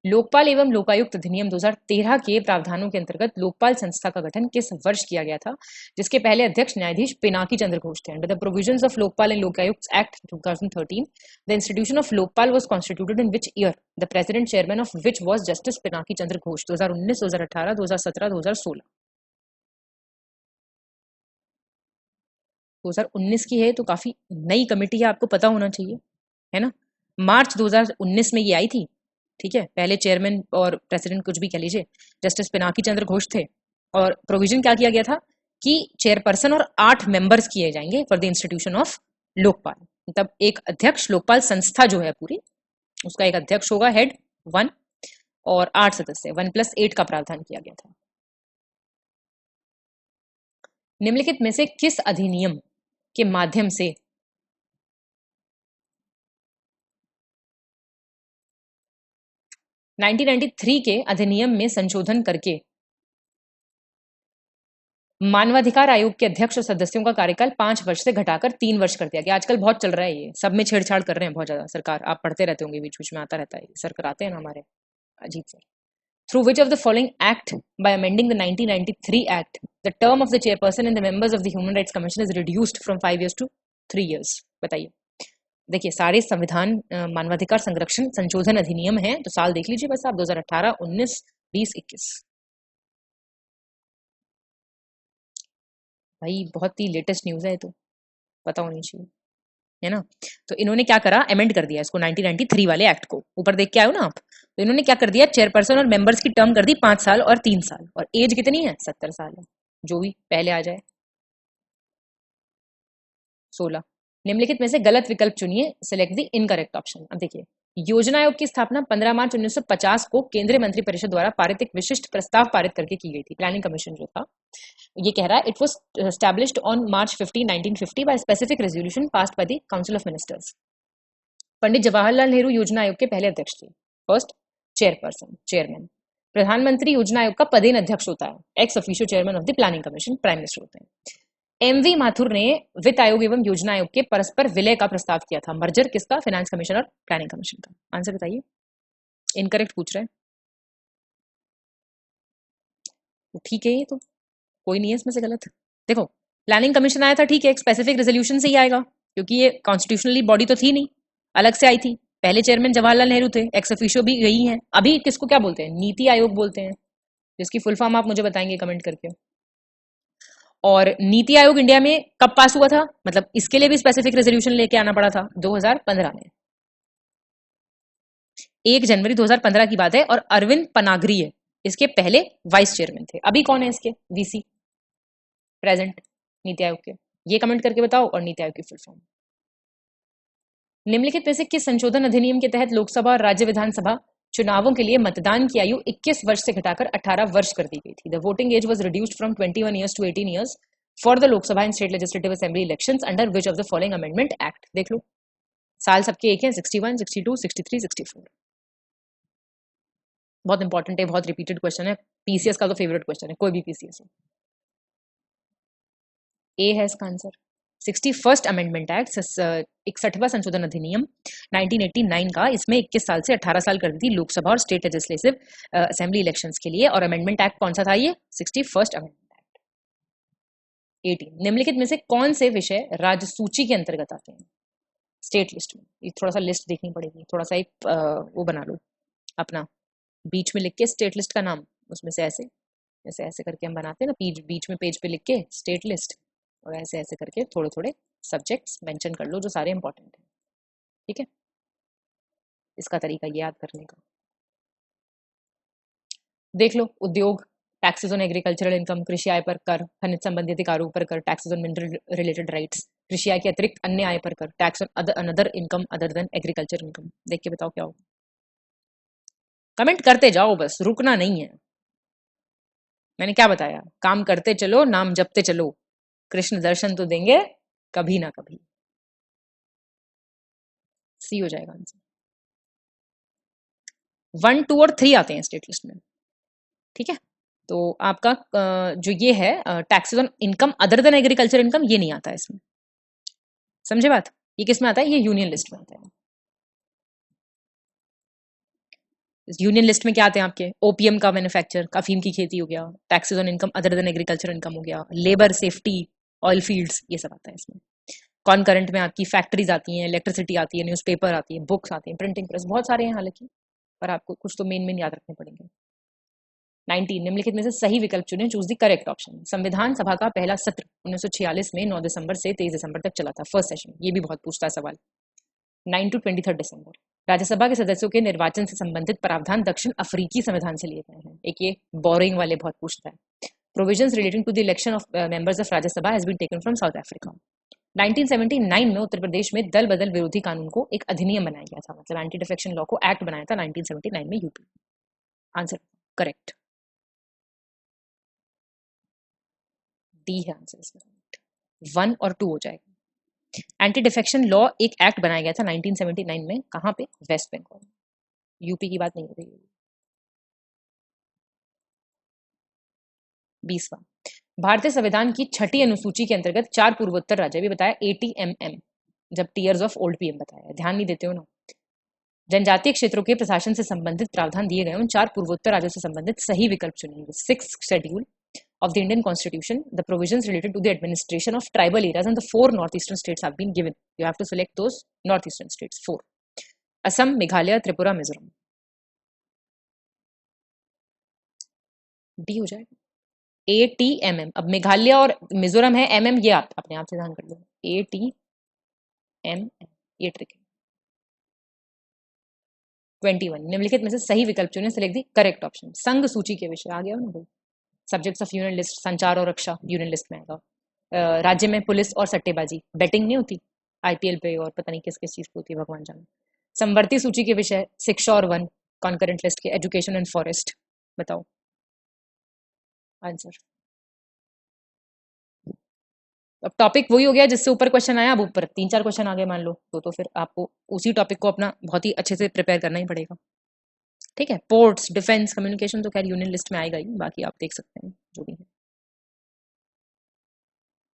लोकपाल एवं लोकायुक्त अधिनियम 2013 के प्रावधानों के अंतर्गत लोकपाल संस्था का गठन किस वर्ष किया गया था, जिसके पहले अध्यक्ष न्यायाधीश पिनाकी चंद्र घोष थे। Under the provisions of Lokpal and Lokayukta act 2013 the institution of Lokpal was constituted in which year, the president chairman of which was justice Pinaki Chandra Ghosh. 2019, 2018, 2017, 2016। 2019 की है तो काफी नई कमेटी है, आपको पता होना चाहिए, है ना। मार्च 2019 में ये आई थी, ठीक है। पहले चेयरमैन और प्रेसिडेंट कुछ भी कह लीजिए जस्टिस पिनाकी चंद्र घोष थे, और प्रोविजन क्या किया गया था कि चेयरपर्सन और 8 मेंबर्स किए जाएंगे for the institution of Lokpal. मतलब एक अध्यक्ष, लोकपाल संस्था जो है पूरी, उसका एक अध्यक्ष होगा, हेड 1, और 8 सदस्य, 1+8 का प्रावधान किया गया था। निम्नलिखित में से किस अधिनियम के माध्यम से 1993 के अधिनियम में संशोधन करके मानवाधिकार आयोग के अध्यक्ष और सदस्यों का कार्यकाल 5 वर्ष से घटाकर 3 वर्ष कर दिया गया। आजकल बहुत चल रहा है ये, सब में छेड़छाड़ कर रहे हैं बहुत ज्यादा सरकार, आप पढ़ते रहते होंगे, बीच बीच में आता रहता है, सर कराते हैं ना हमारे Ajit sir. Through which of the following act by amending the 1993 act the term of the chairperson and the members of the Human Rights Commission is reduced from 5 years to 3 years? बताइए। देखिए सारे संविधान मानवाधिकार संरक्षण संशोधन अधिनियम है, तो साल देख लीजिए बस आप, 2018, 19, 20, 21। भाई बहुत ही लेटेस्ट न्यूज है, तो पता होनी चाहिए, है ना। तो इन्होंने क्या करा, अमेंड कर दिया इसको 1993 वाले एक्ट को, ऊपर देख के आयो ना आप। तो इन्होंने क्या कर दिया, चेयरपर्सन और मेंबर्स की टर्म कर दी 5 साल और 3 साल, और एज कितनी है, 70 साल है, जो भी पहले आ जाए। 16 निम्नलिखित में से गलत विकल्प चुनिए, सिलेक्ट द इनकरेक्ट ऑप्शन। अब देखिए, योजना आयोग की स्थापना 15 मार्च 1950 को केंद्रीय मंत्रिपरिषद द्वारा पारित एक विशिष्ट प्रस्ताव पारित करके की गई थी। प्लानिंग कमीशन जो था, ये कह रहा है it was established on March 15, 1950 by specific resolution passed by the council of ministers. Pandit Jawaharlal Nehru योजना आयोग के पहले अध्यक्ष थे। First chairperson, chairman. प्रधानमंत्री योजना आयोग का पदेन अध्यक्ष होता है, ex officio chairman of the planning commission prime minister होते हैं। एमवी माथुर ने वित्त आयोग एवं योजना आयोग के परस्पर विलय का प्रस्ताव किया था। मर्जर किसका, फाइनेंस कमीशन और प्लानिंग कमीशन का। आंसर बताइए। इनकरेक्ट पूछ रहे हैं, तो ठीक है, ये तो कोई नहीं है इसमें से गलत। देखो प्लानिंग कमीशन आया था, ठीक है, एक स्पेसिफिक रेजोल्यूशन से ही आएगा, क्योंकि ये कॉन्स्टिट्यूशनली बॉडी तो थी नहीं, अलग से आई थी। पहले चेयरमैन जवाहरलाल नेहरू थे, एक्स ऑफिशियो भी यही है। अभी किसको क्या बोलते हैं, नीति आयोग बोलते हैं, जिसकी फुल फॉर्म आप मुझे बताएंगे कमेंट करके। और नीति आयोग इंडिया में कब पास हुआ था, मतलब इसके लिए भी स्पेसिफिक रेजोल्यूशन लेके आना पड़ा था 2015 में। 1 जनवरी 2015 की बात है और अरविंद पनागरी है इसके पहले वाइस चेयरमैन थे। अभी कौन है इसके वीसी प्रेजेंट नीति आयोग के? ये कमेंट करके बताओ और नीति आयोग की फुल फॉर्म। निम्नलिखित में से किस संशोधन अधिनियम के तहत लोकसभा और राज्य विधानसभा चुनावों के लिए मतदान की आयु 21 वर्ष से घटाकर 18 वर्ष कर दी गई थी? The voting age was reduced from 21 years to 18 years for the Lok Sabha and state legislative assembly elections under which of the following amendment act? देख लो, साल सबके एक है, 61, 62, 63, 64। बहुत इंपॉर्टेंट है, बहुत रिपीटेड क्वेश्चन है, पीसीएस का तो फेवरेट क्वेश्चन है, कोई भी पीसीएस हो। ए है इसका आंसर। 61st अमेंडमेंट एक्ट 61वां संशोधन अधिनियम 1989 का, इसमें 21 साल से 18 साल कर दी थी लोकसभा और स्टेट लेजिस्लेटिव असेंबली इलेक्शंस के लिए। और अमेंडमेंट एक्ट कौन सा था ये? 61st amendment act. 18 निम्नलिखित में से कौन से विषय राज्य सूची के अंतर्गत आते हैं स्टेट लिस्ट में? ये थोड़ा सा लिस्ट देखनी पड़ेगी, थोड़ा सा एक वो बना लो अपना, बीच में लिख के स्टेट लिस्ट का नाम, उसमें से ऐसे ऐसे ऐसे करके हम बनाते हैं ना, बीच में पेज पे लिख के स्टेट लिस्ट, और ऐसे ऐसे करके थोड़े थोड़े सब्जेक्ट्स मेंशन कर लो जो सारे इंपॉर्टेंट हैं। ठीक है, इसका तरीका ये याद करने का। देख लो, उद्योग, टैक्सेस ऑन एग्रीकल्चरल इनकम, कृषि आय पर कर, खनिज संबंधी अधिकारों पर कर, taxes on mineral related rights, कृषि आय के अतिरिक्त अन्य आय पर कर, tax on another income other than agriculture income. देख के बताओ क्या होगा, कमेंट करते जाओ, बस रुकना नहीं है। मैंने क्या बताया? काम करते चलो, नाम जपते चलो, कृष्ण दर्शन तो देंगे कभी ना कभी। सी हो जाएगा आंसर। 1, 2 और 3 आते हैं स्टेट लिस्ट में। ठीक है, तो आपका जो ये है taxes on income other than agriculture income, ये नहीं आता है इसमें। समझे बात? ये किस में आता है? ये यूनियन लिस्ट में आता है। यूनियन लिस्ट में क्या आते हैं आपके? ओपीएम का मैन्युफैक्चर, अफीम की खेती हो गया, taxes on income other than agriculture income हो गया, लेबर सेफ्टी, ऑयल फील्ड्स, ये सब आता है इसमें। कॉनकरेंट में आपकी फैक्ट्रीज आती हैं, इलेक्ट्रिसिटी आती है, न्यूज़पेपर आती है, बुक्स आती हैं, प्रिंटिंग प्रेस, बहुत सारे हैं हालांकि, पर आपको कुछ तो मेन याद रखने पड़ेंगे। 19 निम्नलिखित में से सही विकल्प चुनें, चूज द करेक्ट ऑप्शन। संविधान सभा का पहला सत्र 1946 में 9 दिसंबर से 23 दिसंबर तक चला था, फर्स्ट सेशन। ये भी बहुत पूछता है सवाल। 9 to 23 दिसंबर। राज्यसभा के सदस्यों के निर्वाचन से संबंधित प्रावधान दक्षिण अफ्रीकी संविधान से लिए गए हैं। एक ये बोरिंग वाले बहुत पूछता है। Provisions relating to the election of members of Rajya Sabha has been taken from South Africa. 1979 में उत्तर प्रदेश में दल बदल विरोधी कानून को एक अधिनियम बनाया गया था, मतलब एंटी डिफेक्शन लॉ को एक्ट बनाया था 1979 में यूपी। आंसर करेक्ट, डी है आंसर इसका। 1 और 2 हो जाएगा। एंटी डिफेक्शन लॉ एक एक्ट बनाया गया था 1979 में, कहां पे? वेस्ट बंगाल, यूपी की बात नहीं हो रही है। 20वां, भारतीय संविधान की 6ठी अनुसूची के अंतर्गत 4 पूर्वोत्तर राज्य, भी बताया ATMM, जब टीयर्स ऑफ ओल्ड पीएम बताया, ध्यान नहीं देते हो ना। जनजातीय क्षेत्रों के प्रशासन से संबंधित प्रावधान दिए गए उन 4 पूर्वोत्तर राज्यों से संबंधित सही विकल्प चुनेंगे। 6th schedule of the Indian Constitution, the provisions related to the administration of tribal areas and the 4 northeastern states have been given. You have to select those northeastern states, 4. Assam, Meghalaya, Tripura, Mizoram. D हो जाएगा। ATMM, अब मेघालय और मिजोरम है, MM ये आप अपने आप से ध्यान कर लो। ATMM, ये ट्रिक है। 21 निम्नलिखित में से सही विकल्प चुनें, सिलेक्ट दी करेक्ट ऑप्शन। संघ सूची के विषय आ गया ना भाई। सब्जेक्ट्स ऑफ यूनियन लिस्ट, संचार और रक्षा यूनियन लिस्ट में आएगा। राज्य में पुलिस और सट्टेबाजी, बेटिंग नहीं होती आईपीएल पे और पता नहीं किस किस चीज पे होती है, भगवान जाने। संवर्ती सूची के विषय शिक्षा और वन, कॉन्करेंट लिस्ट के एजुकेशन एंड फॉरेस्ट। बताओ आंसर। अब टॉपिक वही हो गया जिससे ऊपर क्वेश्चन आया, अब ऊपर 3-4 क्वेश्चन आ गए मान लो, तो फिर आपको उसी टॉपिक को अपना बहुत ही अच्छे से प्रिपेयर करना ही पड़ेगा। ठीक है, पोर्ट्स, डिफेंस, कम्युनिकेशन तो खैर यूनियन लिस्ट में आएगा ही, बाकी आप देख सकते हैं जो भी है।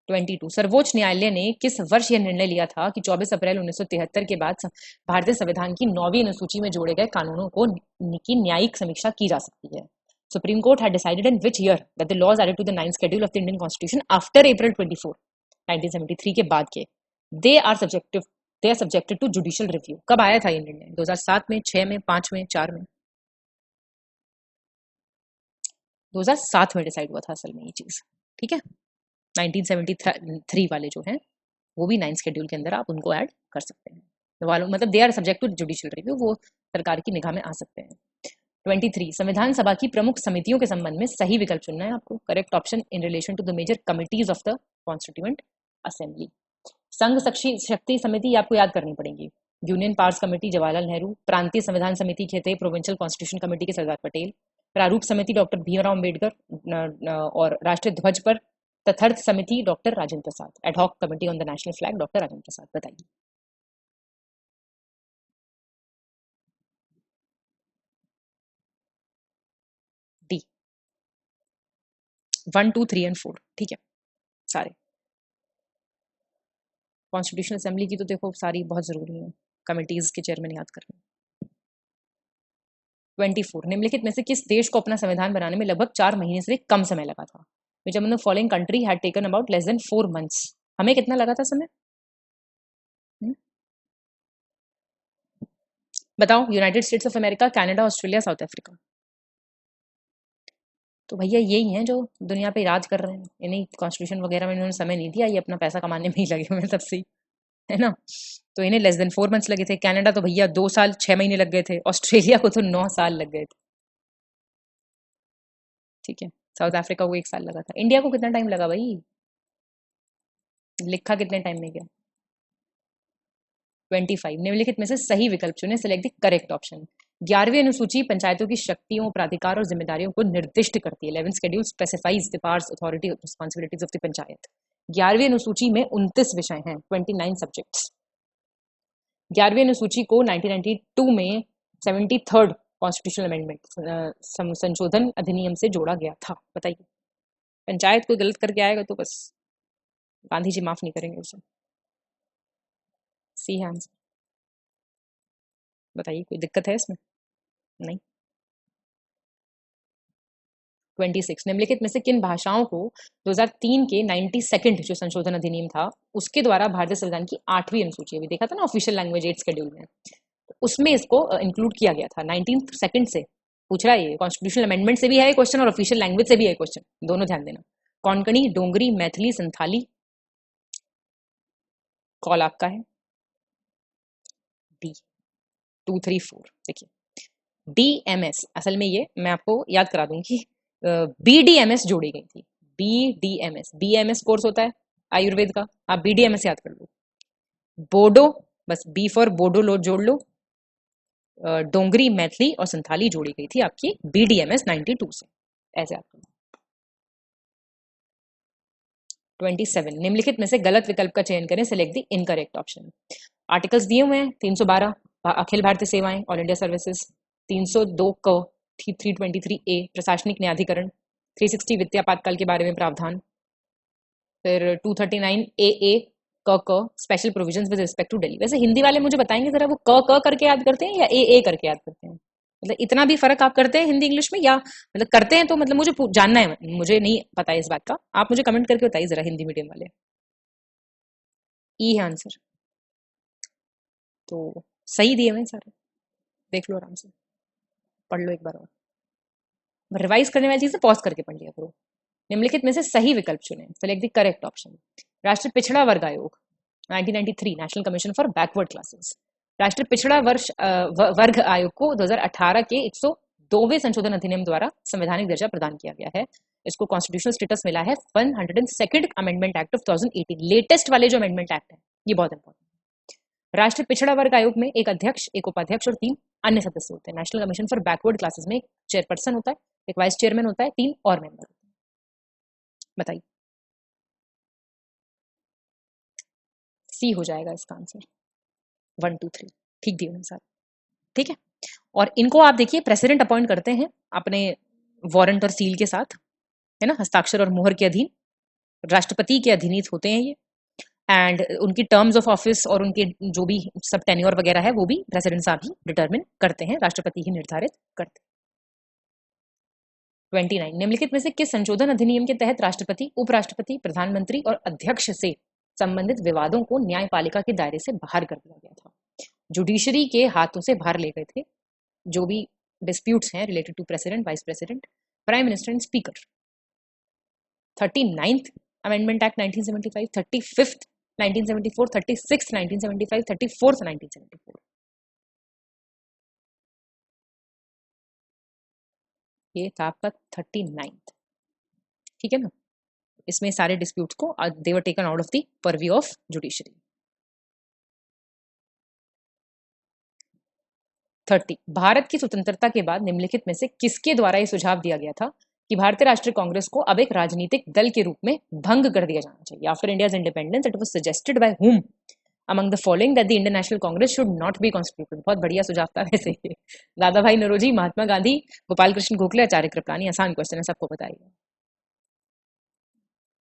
22 सर्वोच्च न्यायालय ने किस वर्ष यह निर्णय लिया था कि 24 अप्रैल 1973 के बाद भारतीय संविधान की 9वीं अनुसूची में जोड़े गए कानूनों को की न्यायिक समीक्षा की जा सकती है? Supreme court had decided in which year that the laws added to the 9th schedule of the Indian Constitution after April 24, 1973 के बाद के they are subjected to judicial review। कब आया था ये निर्णय? 2007 में, 6 में, 5 में, 4 में? 2007 में डिसाइड हुआ था असल में ये चीज। ठीक है, 1973 वाले जो हैं वो भी 9th शेड्यूल के अंदर आप उनको ऐड कर सकते हैं। वालों मतलब they are subject to judicial review, वो सरकार की निगाह में आ सकते हैं। 23 संविधान सभा की प्रमुख समितियों के संबंध में सही विकल्प चुनना है आपको। Correct option in relation to the major committees of the constituent assembly. संघ शक्ति समिति आपको याद करनी पड़ेगी। Union powers committee Jawaharlal Nehru, प्रांतीय संविधान समिति के थे प्रोविंशियल कॉन्स्टिट्यूशन कमेटी के सरदार पटेल, प्रारूप समिति डॉक्टर भीमराव अम्बेडकर और राष्ट्रीय ध्वज पर तथर्थ समिति doctor Rajendra Prasad, ad hoc committee on the national flag doctor Rajendra Prasad. बताइए। डी 1, 2, 3 एंड 4 ठीक है सारे। कॉन्स्टिट्यूशनल असेंबली की तो देखो सारी बहुत जरूरी है, कमिटीज के चेयरमैन याद करना। 24 निम्नलिखित में से किस देश को अपना संविधान बनाने में लगभग 4 महीने से कम समय लगा था? विच among the following country had taken about less than 4 months? हमें कितना लगा था समय? बताओ। United states of America, Canada, Australia, south Africa. तो भैया यही हैं जो दुनिया पे राज कर रहे हैं, इन्हीं कॉन्स्टिट्यूशन वगैरह में इन्होंने समय नहीं दिया, ये अपना पैसा कमाने में ही लगे हुए हैं तब से ही, है ना। तो इन्हें लेस देन 4 months लगे थे। कनाडा तो भैया 2 साल 6 महीने लग गए थे। ऑस्ट्रेलिया को तो 9 साल लग गए थे। ठीक है। साउथ अफ्रीका को 1 साल लगा था। इंडिया को कितना टाइम लगा भाई? लिखा कितने टाइम में गया? 25 निम्नलिखित में से सही विकल्प चुने। Select the correct option. 11वीं अनुसूची पंचायतों की शक्तियों, प्राधिकार और जिम्मेदारियों को निर्दिष्ट करती है। 11th schedule specifies the powers, authority, responsibilities of the panchayat. 11वीं अनुसूची में 29 विषय हैं, 29 सब्जेक्ट्स। 11वीं अनुसूची को 1992 में 73rd कॉन्स्टिट्यूशनल अमेंडमेंट संशोधन अधिनियम से जोड़ा गया था। बताइए। पंचायत कोई गलत करके आएगा तो बस गांधी जी माफ नहीं करेंगे उसे। सी है आंसर। बताइए कोई दिक्कत है इसमें? नहीं। 26 निम्नलिखित में से किन भाषाओं को 2003 के 92nd जो संशोधन अधिनियम था उसके द्वारा भारतीय संविधान की 8वीं अनुसूची, अभी देखा था ना ऑफिशियल लैंग्वेज 8 शेड्यूल में, उसमें इसको इंक्लूड किया गया था। 19 से पूछ रहा है ये, कॉन्स्टिट्यूशनल अमेंडमेंट से भी है क्वेश्चन और ऑफिशियल लैंग्वेज से भी है क्वेश्चन, दोनों ध्यान देना। कोंकणी, डोंगरी, मैथिली, संथाली। कॉल आपका है। डी 2, 3, 4। देखिए DMS, असल में ये मैं आपको याद करा दूंगी, BDMS जोड़ी गई थी। BDMS कोर्स होता है आयुर्वेद का, आप BDMS याद कर लो। बोडो, बस B फॉर बोडो लो जोड़ लो। डोंगरी, मैथिली और संथाली जोड़ी गई थी आपकी BDMS 92 से, ऐसे आपको। 27 निम्नलिखित में से गलत विकल्प का चयन करें। Select the incorrect option. Articles दिए हुए हैं 312 अखिल भारतीय सेवाएं, ऑल इंडिया सर्विसेज, 302 क 323A प्रशासनिक न्यायाधिकरण, 360 वित्तीय आपातकाल के बारे में प्रावधान, फिर 239 AA क special provisions with respect to Delhi. वैसे हिंदी वाले मुझे बताएंगे जरा, वो क करके याद करते हैं या AA करके याद करते हैं? मतलब इतना भी फर्क आप करते हैं हिंदी इंग्लिश में, या मतलब करते हैं तो मतलब मुझे जानना है, मुझे नहीं पता है इस बात का, आप मुझे कमेंट करके बताइए जरा हिंदी मीडियम वाले। ई है आंसर। तो सही दिए हुए सारे, देख लो आराम से, पढ़ लो एक बार और। रिवाइज करने वाली चीजें पॉज करके पढ़ लिया करो। निम्नलिखित में से सही विकल्प चुनें। Select the correct option. राष्ट्रीय पिछड़ा वर्ग आयोग 1993, national commission for backward classes. राष्ट्रीय पिछड़ा वर्ग आयोग को 2018 के 102वें संशोधन अधिनियम द्वारा संवैधानिक दर्जा प्रदान किया गया है। इसको कॉन्स्टिट्यूशनल स्टेटस मिला है 102nd amendment act of 2018, latest वाले जो अमेंडमेंट एक्ट है, ये बहुत इंपॉर्टेंट है। राष्ट्रीय पिछड़ा वर्ग आयोग में एक अध्यक्ष, एक उपाध्यक्ष और 3 अन्य सदस्य होते हैं। National commission for backward classes में एक चेयरपर्सन होता है, एक वाइस चेयरमैन होता है, 3 और मेंबर होते हैं। बताइए। सी हो जाएगा इसका आंसर। 1, 2, 3 ठीक दिए सर। ठीक है। और इनको आप देखिए प्रेसिडेंट अपॉइंट करते हैं अपने वारंट और सील के साथ, है ना, हस्ताक्षर और मुहर के अधीन। राष्ट्रपति के अधीनित होते हैं ये, एंड उनकी टर्म्स ऑफ ऑफिस और उनके जो भी सब टेन्योर वगैरह है वो भी प्रेसिडेंट साहब ही डिटरमिन करते हैं, राष्ट्रपति ही निर्धारित करते हैं। 29 निम्नलिखित में से किस संशोधन अधिनियम के तहत राष्ट्रपति, उपराष्ट्रपति, प्रधानमंत्री और अध्यक्ष से संबंधित विवादों को न्यायपालिका के दायरे से बाहर कर दिया गया था? जुडिशरी के हाथों से बाहर ले गए थे जो भी डिस्प्यूट्स हैं related to president, vice president, prime minister and speaker. 39th amendment act 1975, 35th 1974, 36th 1975, 34th 1974। ये था आपका 39th, ठीक है ना। इसमें सारे डिस्प्यूट्स को they were taken out of the purview of judiciary. 30, Bharat की स्वतंत्रता के बाद निम्नलिखित में से किसके द्वारा ये सुझाव दिया गया था कि भारतीय राष्ट्रीय कांग्रेस को अब एक राजनीतिक दल के रूप में भंग कर दिया जाना चाहिए? After India's independence it was suggested by whom among the following that the Indian National Congress should not be constituted? बहुत बढ़िया सुझाव था वैसे ये। दादा भाई नौरोजी, महात्मा गांधी, गोपाल कृष्ण गोखले, आचार्य कृपलानी। आसान क्वेश्चन है, सबको बताइए।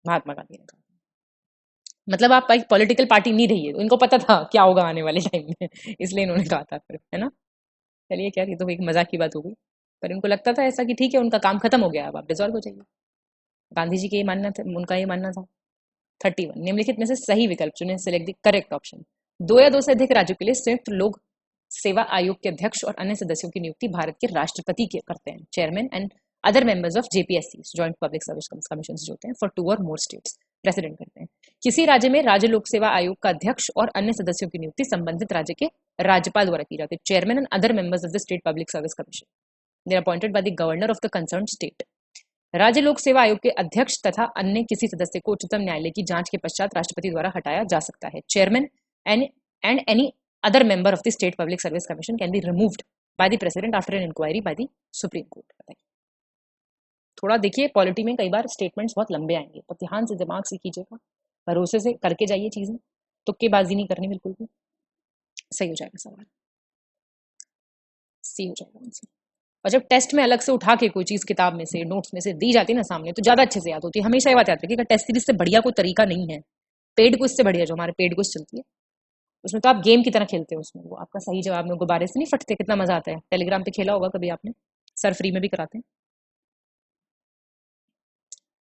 महात्मा गांधी ने कहा, मतलब आप एक पॉलिटिकल पार्टी नहीं रही है, इनको पता था क्या होगा आने वाले टाइम में, इसलिए इन्होंने कहा था फिर, है ना। चलिए, क्या ये तो एक मजाक की बात हो गई, पर इनको लगता था ऐसा कि ठीक है उनका काम खत्म हो गया, अब आप डिसॉल्व हो जाइए। गांधी जी के ये मानना था, उनका ये मानना था। 31, निम्नलिखित में से सही विकल्प चुनें, सिलेक्ट द करेक्ट ऑप्शन। 2 या 2 से अधिक राज्यों के लिए संयुक्त लोक सेवा आयोग के अध्यक्ष और अन्य सदस्यों की नियुक्ति भारत के राष्ट्रपति के करते हैं, chairman and other members of JPSC, joint public service commission जो होते हैं, फॉर 2 और मोर स्टेट्स, प्रेसिडेंट करते हैं। किसी राज्य में राज्य लोक सेवा आयोग का अध्यक्ष और अन्य सदस्यों की नियुक्ति संबंधित राज्य के राज्यपाल द्वारा की जाती है, chairman and other members of the state public service commission, they are appointed by the governor of the concern state. राज्य लोक सेवा आयोग के अध्यक्ष तथा अन्य किसी सदस्य को उच्चतम न्यायालय की जांच के पश्चात राष्ट्रपति द्वारा हटाया जा सकता है, chairman and any other member of the state public service commission can be removed by the president after an inquiry by the supreme court. बताइए, थोड़ा देखिए, पॉलिटी में कई बार स्टेटमेंट्स बहुत लंबे आएंगे, तो ध्यान से दिमाग से कीजिएगा, भरोसे से करके जाइए चीजें, तुक्केबाजी नहीं करनी बिल्कुल भी। सही हो जाएगा सवाल, सही हो जाएगा आंसर। और जब टेस्ट में अलग से उठा के कोई चीज किताब में से, नोट्स में से दी जाती है ना सामने, तो ज्यादा अच्छे से याद होती है। हमेशा ये बात याद रखिएगा, टेस्ट सीरीज से बढ़िया कोई तरीका नहीं है। पेड क्विज से बढ़िया जो हमारे पेड क्विज चलती है, उसमें तो आप गेम की तरह खेलते हो, उसमें वो आपका सही जवाब में गुब्बारे से नहीं फटते, कितना मजा आता है। टेलीग्राम पे खेला होगा कभी आपने, सर फ्री में भी कराते हैं।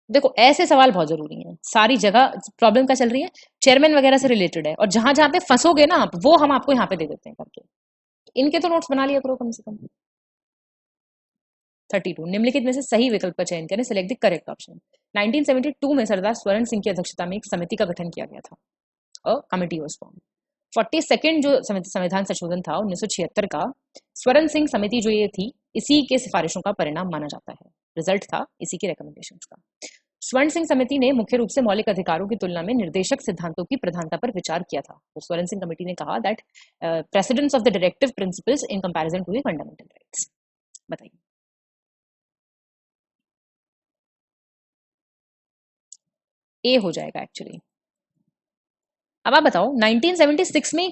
देखो, ऐसे सवाल बहुत जरूरी हैं, सारी जगह प्रॉब्लम क्या चल रही है, चेयरमैन वगैरह से रिलेटेड है, और जहां जहां पे फंसोगे ना आप, वो हम आपको यहाँ पे दे देते हैं करके, इनके तो नोट्स बना लिया करो कम से कम। 32, निम्नलिखित में से सही विकल्प का चयन करें, सिलेक्ट द करेक्ट ऑप्शन। 1972 में सरदार स्वर्ण सिंह की अध्यक्षता में एक समिति का गठन किया गया था, a committee was form. 42nd जो संविधान संशोधन था 1976 का, स्वर्ण सिंह समिति जो ये थी, इसी के सिफारिशों का परिणाम माना जाता है, रिजल्ट था इसी के रिकमेंडेशंस का। स्वर्ण सिंह समिति ने मुख्य रूप से मौलिक अधिकारों की तुलना में निर्देशक सिद्धांतों की प्रधानता पर विचार किया था। तो स्वर्ण सिंह कमेटी ने कहा that precedence of the directive principles in comparison to the fundamental rights. बताइए, ए हो जाएगा एक्चुअली। अब आप बताओ, 1976 में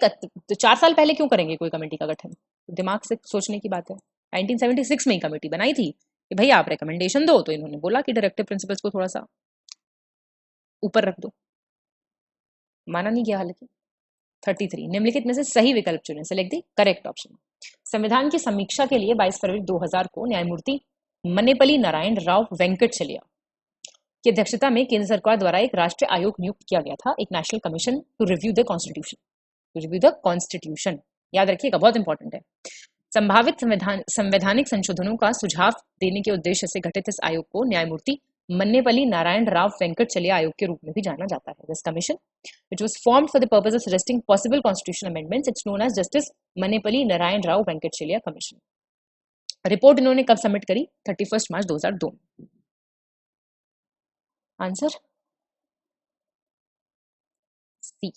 4 साल पहले क्यों करेंगे कोई कमेटी का गठन? दिमाग से सोचने की बात है। 1976 में ही कमेटी बनाई थी कि भाई आप रिकमेंडेशन दो, तो इन्होंने बोला कि डायरेक्टिव प्रिंसिपल्स को थोड़ा सा ऊपर रख दो, माना नहीं गया हालांकि। 33, निम्नलिखित में से सही विकल्प चुनें, सेलेक्ट द करेक्ट ऑप्शन। संविधान की समीक्षा के लिए 22 फरवरी 2000 को न्यायमूर्ति मन्नेपल्ली नारायण राव वेंकटचलिया की अध्यक्षता में केंद्र सरकार द्वारा एक राष्ट्रीय आयोग नियुक्त किया गया था, एक national commission to review the constitution, to review the constitution, याद रखिएगा, बहुत इंपॉर्टेंट है। संभावित संवैधानिक संशोधनों का सुझाव देने के उद्देश्य से गठित इस आयोग को न्यायमूर्ति मन्नेपल्ली नारायण राव वेंकटचलिया आयोग के रूप में भी जाना जाता है। This commission which was formed for the purpose of suggesting possible constitutional amendments, it's known as Justice Mannepalli Narayan Rao Venkatchaliya Commission। Report इन्होंने कब सबमिट करी? 31 मार्च 2002। आंसर सी,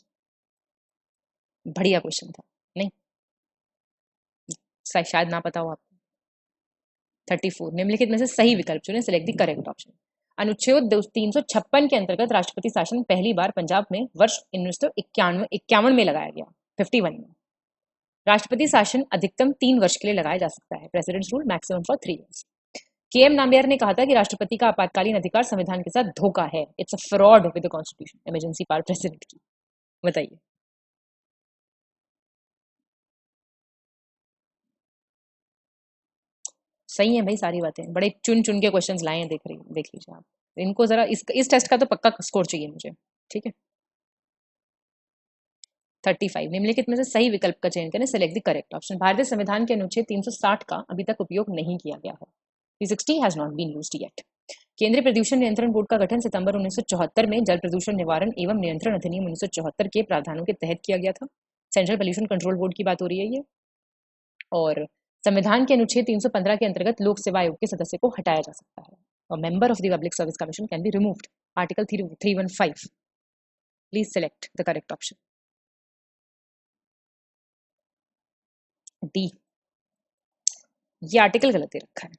बढ़िया क्वेश्चन था, नहीं शायद ना पता हो आपको। 34, निम्नलिखित में से सही विकल्प चुनें, सिलेक्ट द करेक्ट ऑप्शन। अनुच्छेद 356 के अंतर्गत राष्ट्रपति शासन पहली बार पंजाब में वर्ष 1951 में लगाया गया, 51 में। राष्ट्रपति शासन अधिकतम 3 वर्ष के लिए लगाया जा सकता है, presidents rule maximum for 3 years। KM. Nambiar ने कहा था कि राष्ट्रपति का आपातकालीन अधिकार संविधान के साथ धोखा है, it's a fraud with the constitution, emergency power president की। बताइए, सही है भाई, सारी बातें बड़े चुन चुन के क्वेश्चंस लाए हैं, देख लीजिए आप इनको जरा। इस टेस्ट का तो पक्का स्कोर चाहिए मुझे, ठीक है। 35, निम्नलिखित में से सही विकल्प का चयन करें, सेलेक्ट द करेक्ट ऑप्शन। भारतीय संविधान के अनुच्छेद 360 का अभी तक उपयोग नहीं किया गया है, 360 has not been used yet. केंद्रीय प्रदूषण नियंत्रण बोर्ड का गठन सितंबर 1974 में जल प्रदूषण निवारण एवं नियंत्रण अधिनियम 1974 के प्रावधानों के तहत किया गया था। सेंट्रल पोल्यूशन कंट्रोल बोर्ड की बात हो रही है ये। और संविधान के अनुच्छेद 315 के अंतर्गत लोक सेवा आयोग के सदस्य को हटाया जा सकता है। A member of the Public Service Commission can be removed. Article 315. Please select the correct option. D. ये आर्टिकल गलत दे रखा है।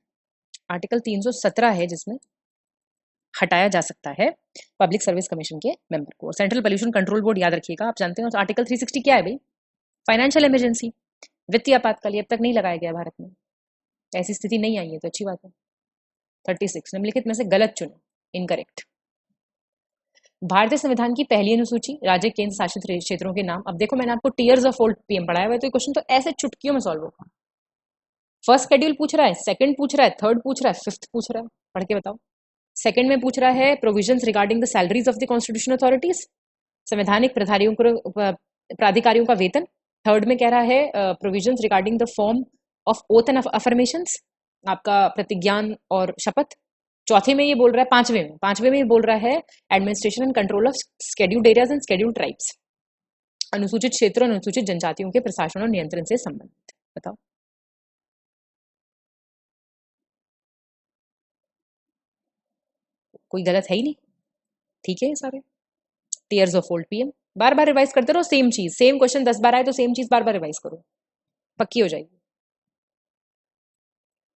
आर्टिकल 317 है जिसमें हटाया जा सकता है पब्लिक सर्विस कमीशन के मेंबर को। सेंट्रल पोल्यूशन कंट्रोल बोर्ड याद रखिएगा, आप जानते हो आर्टिकल 360 क्या है भाई? फाइनेंशियल इमरजेंसी, वित्तीय आपातकाल, अब तक नहीं लगाया गया भारत में, ऐसी स्थिति नहीं आई है तो अच्छी बात है। 36 निम्नलिखित में से गलत चुने, इनकरेक्ट। भारतीय संविधान की पहली अनुसूची राज्य केंद्र शासित क्षेत्रों के नाम। अब देखो मैंने आपको टीयर्स ऑफ ओल्ड पीएम पढ़ाया हुआ है, तो ये क्वेश्चन तो ऐसे चुटकियों में सॉल्व होगा। फर्स्ट शेड्यूल पूछ रहा है, सेकंड पूछ रहा है, थर्ड पूछ रहा है, फिफ्थ पूछ रहा है, पढ़ के बताओ। सेकंड में पूछ रहा है provisions regarding the salaries of the constitutional authorities, संवैधानिक प्राधिकारियों का वेतन। थर्ड में कह रहा है provisions regarding the form of oath and affirmations, आपका प्रतिज्ञान और शपथ। चौथे में ये बोल रहा है, पांचवें में ये बोल रहा है administration and control of scheduled areas and scheduled tribes, अनुसूचित क्षेत्र और अनुसूचित जनजातियों के प्रशासन और नियंत्रण से संबंधित। बताओ कोई गलत है ही नहीं, ठीक है ये सारे। Tears of old PM, bar bar revise करते रहो सेम चीज, सेम क्वेश्चन 10 बार आए तो सेम चीज बार बार रिवाइज करो, पक्की हो जाएगी।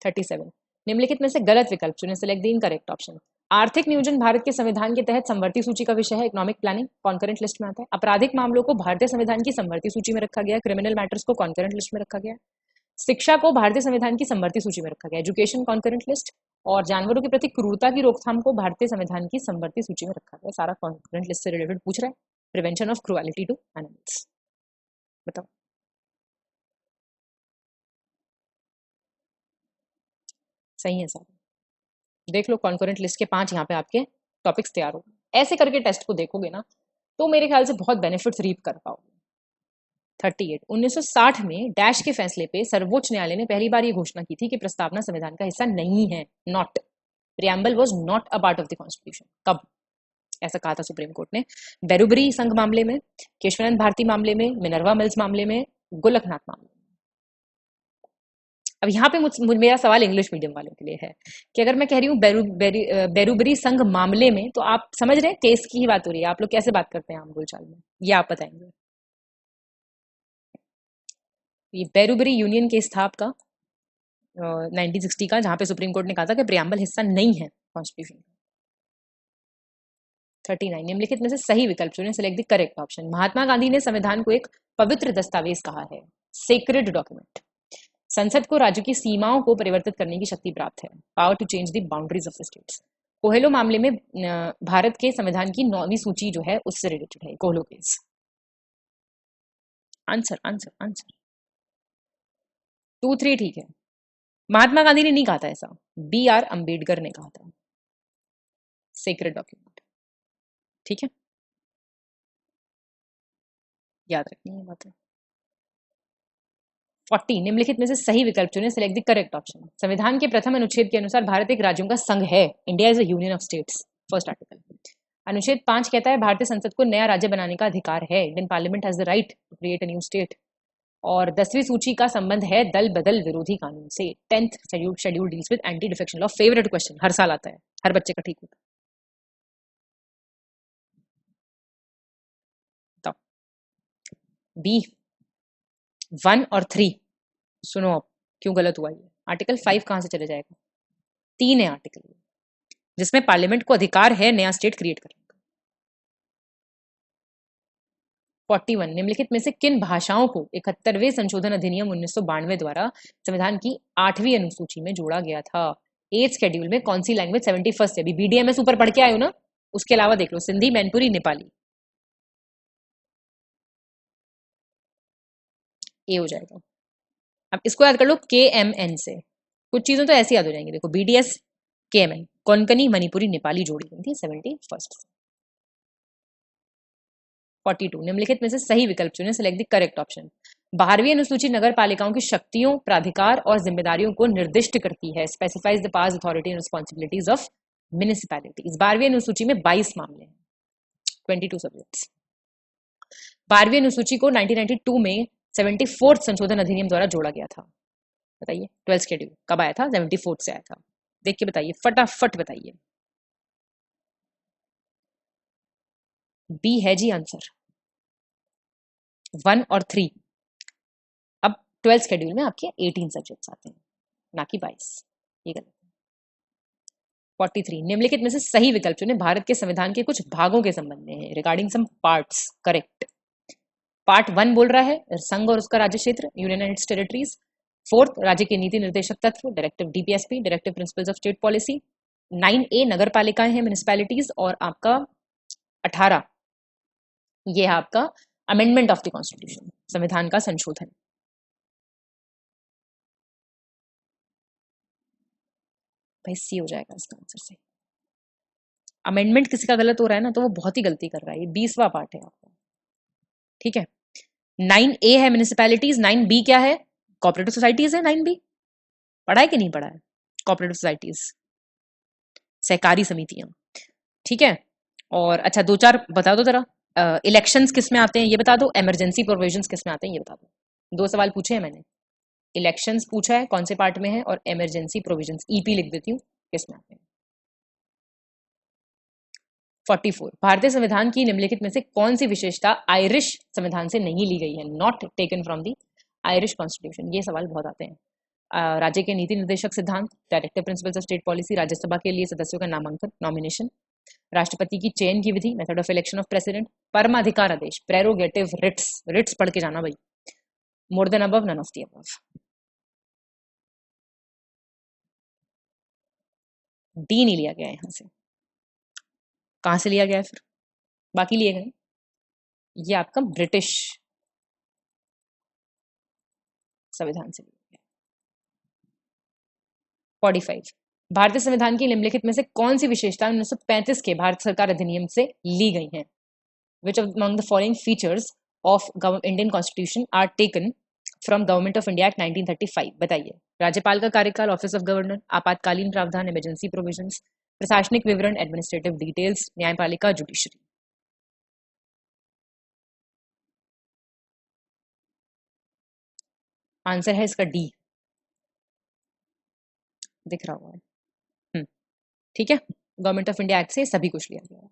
37 निम्नलिखित में से गलत विकल्प चुने, सेलेक्ट द इनकरेक्ट ऑप्शन। आर्थिक नियोजन भारत के संविधान के तहत समवर्ती सूची का विषय है, इकोनॉमिक प्लानिंग कॉन्करेंट लिस्ट में आता है। आपराधिक मामलों को भारतीय संविधान की समवर्ती सूची में रखा गया, क्रिमिनल मैटर्स को कॉन्करेंट लिस्ट में रखा गया। शिक्षा को भारतीय संविधान की समवर्ती सूची में रखा गया, एजुकेशन कॉन्करेंट लिस्ट। और जानवरों के प्रति क्रूरता की रोकथाम को भारतीय संविधान की समवर्ती सूची में रखा गया। सारा कॉन्करेंट लिस्ट से रिलेटेड पूछ रहा है, prevention of cruelty to animals. बताओ सही है साहब, देख लो कॉन्करेंट लिस्ट के 5 यहाँ पे आपके टॉपिक्स तैयार हो। ऐसे करके टेस्ट को देखोगे ना तो मेरे ख्याल से बहुत बेनिफिट्स रीप कर पाओगे। 38 1960 में डैश के फैसले पे सर्वोच्च न्यायालय ने पहली बार ये घोषणा की थी कि प्रस्तावना संविधान का हिस्सा नहीं है, not, preamble was not a part of the constitution. कब ऐसा कहा था सुप्रीम कोर्ट ने? बेरुबरी संघ मामले में, केशवानंद भारती मामले में, मिनर्वा मिल्स मामले में, गोलकनाथ मामले में। अब यहाँ पे मेरा सवाल इंग्लिश मीडियम वालों के लिए है कि अगर मैं कह रही हूँ बेरुबरी संघ मामले में, तो आप समझ रहे हैं केस की ही बात हो रही है। आप लोग कैसे बात करते हैं आम बोलचाल में, ये आप बताएंगे। ये बेरुबरी यूनियन केस था आपका 1960 का, जहां पे सुप्रीम कोर्ट ने कहा था कि प्रियम्बल हिस्सा नहीं है कॉन्स्टिट्यूशन का। 39 निम्नलिखित में से सही विकल्प चुनें, select the correct option. Mahatma Gandhi ने संविधान को एक पवित्र दस्तावेज कहा है, सेक्रेड डॉक्यूमेंट। संसद को राज्य की सीमाओं को परिवर्तित करने की शक्ति प्राप्त है, power to change the boundaries of the states. Coelho मामले में भारत के संविधान की 9वीं सूची जो है उससे रिलेटेड है, Coelho case. Answer answer answer 2 3 ठीक है। महात्मा गांधी ने नहीं कहा था ऐसा, BR अंबेडकर ने कहा था सेक्रेड डॉक्यूमेंट, ठीक है, याद रखनी है बात है। 40 निम्नलिखित में से सही विकल्प चुनें, सेलेक्ट द करेक्ट ऑप्शन। संविधान के प्रथम अनुच्छेद के अनुसार भारत एक राज्यों का संघ है, India is a union of states, first article. अनुच्छेद 5 कहता है भारतीय संसद को नया राज्य बनाने का अधिकार है, Indian parliament has the right to create a new state. और 10वीं सूची का संबंध है दल बदल विरोधी कानून से। 10th schedule deals with anti defection law, favourite question, हर साल आता है, हर बच्चे का ठीक होता है। तो B1 और 3 सुनो अब क्यों गलत हुआ ये। आर्टिकल 5 कहां से चले जाएगा? 3 है आर्टिकल जिसमें पार्लियामेंट को अधिकार है नया स्टेट क्रिएट करने का। 41 निम्नलिखित में से किन भाषाओं को 71वें संशोधन अधिनियम 1992 द्वारा संविधान की 8वीं अनुसूची में जोड़ा गया था? 8th शेड्यूल में कौन सी लैंग्वेज 71st है? अभी BDMS ऊपर पढ़ के आए हो ना, उसके अलावा देख लो, सिंधी, मैनपुरी, नेपाली। ए हो जाएगा। अब इसको याद कर लो KMN से, कुछ चीजों तो ऐसी याद हो जाएंगी। देखो BDS KMN, कोंकणी मणिपुरी नेपाली जोड़ी गई थी 71st। 42 निम्नलिखित में से सही विकल्प चुनें, सेलेक्ट द करेक्ट ऑप्शन। 12वीं अनुसूची नगर पालिकाओं की शक्तियों, प्राधिकार और जिम्मेदारियों को निर्दिष्ट करती है, specifies the powers, authority and responsibilities of municipalities. 12वीं अनुसूची में 22 मामले हैं, 22 सब्जेक्ट्स। 12वीं अनुसूची को 1992 में 74th संशोधन अधिनियम द्वारा जोड़ा गया था। बताइए 12 शेड्यूल कब आया था? 74 से आया था। देख के बताइए, फटाफट बताइए। बी है जी आंसर, 1 और 3। अब 12 शेड्यूल में आपके 18 सब्जेक्ट्स आते हैं, ना कि 22। ये गलत है। 43 निम्नलिखित में से सही विकल्प चुने भारत के संविधान के कुछ भागों के संबंध में है, regarding some parts. Correct. Part 1 बोल रहा है संघ और उसका राज्य क्षेत्र, union and it's territories. 4th राज्य के नीति निर्देशक तत्व, directive DPSP, directive principles of state policy. 9A नगर पालिकाएं हैं, म्यूनिसिपैलिटीज। और आपका 18 ये है आपका अमेंडमेंट ऑफ द कॉन्स्टिट्यूशन, संविधान का संशोधन। भाई सी हो जाएगा इसका आंसर से। अमेंडमेंट किसी का गलत हो रहा है ना, तो वो बहुत ही गलती कर रहा है। ये 20वां पार्ट है आपका, ठीक है। 9A है म्यूनिसिपैलिटीज, 9B क्या है? कोऑपरेटिव सोसाइटीज है। 9B पढ़ा है कि नहीं पढ़ा है? कोऑपरेटिव सोसाइटीज, सहकारी समितियां, ठीक है। और अच्छा 2-4 बता दो जरा। इलेक्शंस किस में आते हैं ये बता दो, इमरजेंसी प्रोविजंस किस में आते हैं ये बता दो। 2 सवाल पूछे हैं मैंने, इलेक्शंस पूछा है कौन से पार्ट में है, और इमरजेंसी प्रोविजंस ईपी लिख देती हूँ किस में आते हैं। 44 भारतीय संविधान की निम्नलिखित में से कौन सी विशेषता आयरिश संविधान से नहीं ली गई है, not taken from the Irish constitution. ये सवाल बहुत आते हैं। राज्य के नीति निर्देशक सिद्धांत, directive principles of state policy, Rajya Sabha के लिए सदस्यों का नामांकन, नॉमिनेशन, राष्ट्रपति की चयन की विधि, method of election of president, परमाधिकार आदेश, प्रेरोगेटिव रिट्स। रिट्स पढ़ के जाना भाई। More than above, none of the above. D नहीं लिया गया यहाँ से, कहां से लिया गया है फिर? बाकी लिए गए। ये आपका ब्रिटिश संविधान से लिया गया। 45 भारतीय संविधान की निम्नलिखित में से कौन सी विशेषता 1935 के भारत सरकार अधिनियम से ली गई हैं? Which among the following features of Indian Constitution are taken from Government of India Act 1935? बताइए। राज्यपाल का कार्यकाल, ऑफिस ऑफ गवर्नर, आपातकालीन प्रावधान, इमरजेंसी प्रोविजंस, प्रशासनिक विवरण, एडमिनिस्ट्रेटिव डिटेल्स, न्यायपालिका, जुडिशरी। आंसर है इसका डी, दिख रहा हुआ है। ठीक है, गवर्नमेंट ऑफ इंडिया एक्ट से सभी कुछ लिया गया है।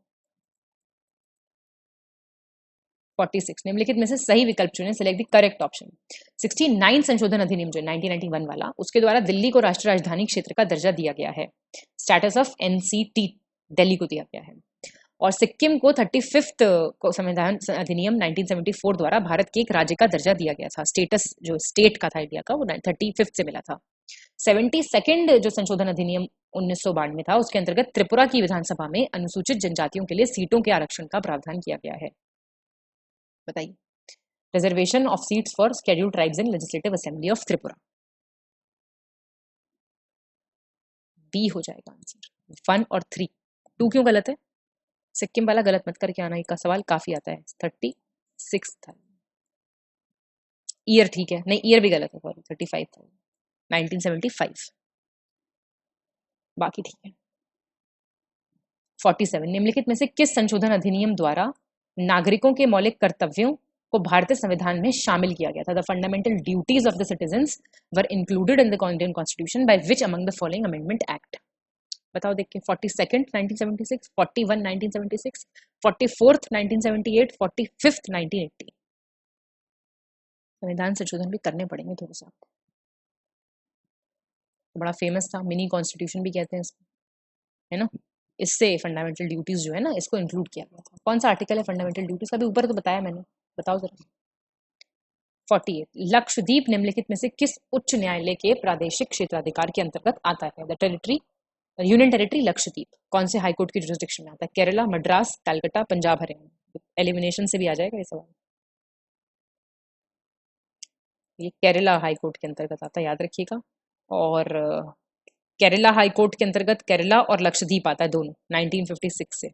46 निम्नलिखित में से सही विकल्प चुनें, सिलेक्ट द करेक्ट ऑप्शन। 69 संशोधन अधिनियम जो 1991 वाला, उसके द्वारा दिल्ली को राष्ट्रीय राजधानी क्षेत्र का दर्जा दिया गया है, स्टेटस ऑफ एनसीटी दिल्ली को दिया गया है। और सिक्किम को 35th को संविधान अधिनियम 1974 द्वारा भारत के एक राज्य का दर्जा दिया गया था, स्टेटस जो स्टेट का था इंडिया का, वो 35th से मिला था। 72nd जो संशोधन अधिनियम 1992 में था, उसके अंतर्गत त्रिपुरा की विधानसभा में अनुसूचित जनजातियों के लिए सीटों के आरक्षण का प्रावधान किया गया है। बताइए। Reservation of seats for scheduled tribes in legislative assembly of Tripura. B हो जाएगा आंसर, 1 और 3। 2 क्यों गलत है? सिक्किम वाला गलत मत करके आना, का सवाल काफी आता है। 36 था ईयर, ठीक है, नहीं ईयर भी गलत है, सॉरी 35 था, 1975, बाकी ठीक है। 47 निम्नलिखित में से किस संशोधन अधिनियम द्वारा नागरिकों के मौलिक कर्तव्यों को भारतीय संविधान में शामिल किया गया था? The fundamental duties of the citizens were included in the Indian constitution by which among the following amendment act? बताओ देख के। 42nd 1976, 41 1976, 44th 1978, 45th 1980। संविधान संशोधन भी करने पड़ेंगे थोड़ा सा आपको, तो बड़ा फेमस था, मिनी कॉन्स्टिट्यूशन भी कहते हैं इसको, है ना। इससे फंडामेंटल ड्यूटीज जो है ना, इसको इंक्लूड किया गया था। कौन सा आर्टिकल है फंडामेंटल ड्यूटीज का? भी ऊपर तो बताया मैंने, बताओ जरा। 48 लक्षद्वीप निम्नलिखित में से किस उच्च न्यायालय के प्रादेशिक क्षेत्राधिकार के अंतर्गत आता है? The territory, union territory Lakshadweep कौन से हाईकोर्ट की जुरिस्डिक्शन में आता है? केरला, मद्रास, कलकत्ता, पंजाब, हरियाणा। एलिमिनेशन से भी आ जाएगा ये सवाल। ये केरला हाईकोर्ट के अंतर्गत आता है, याद रखिएगा। और केरला हाईकोर्ट के अंतर्गत केरला और लक्षद्वीप आता है दोनों, 1956 से।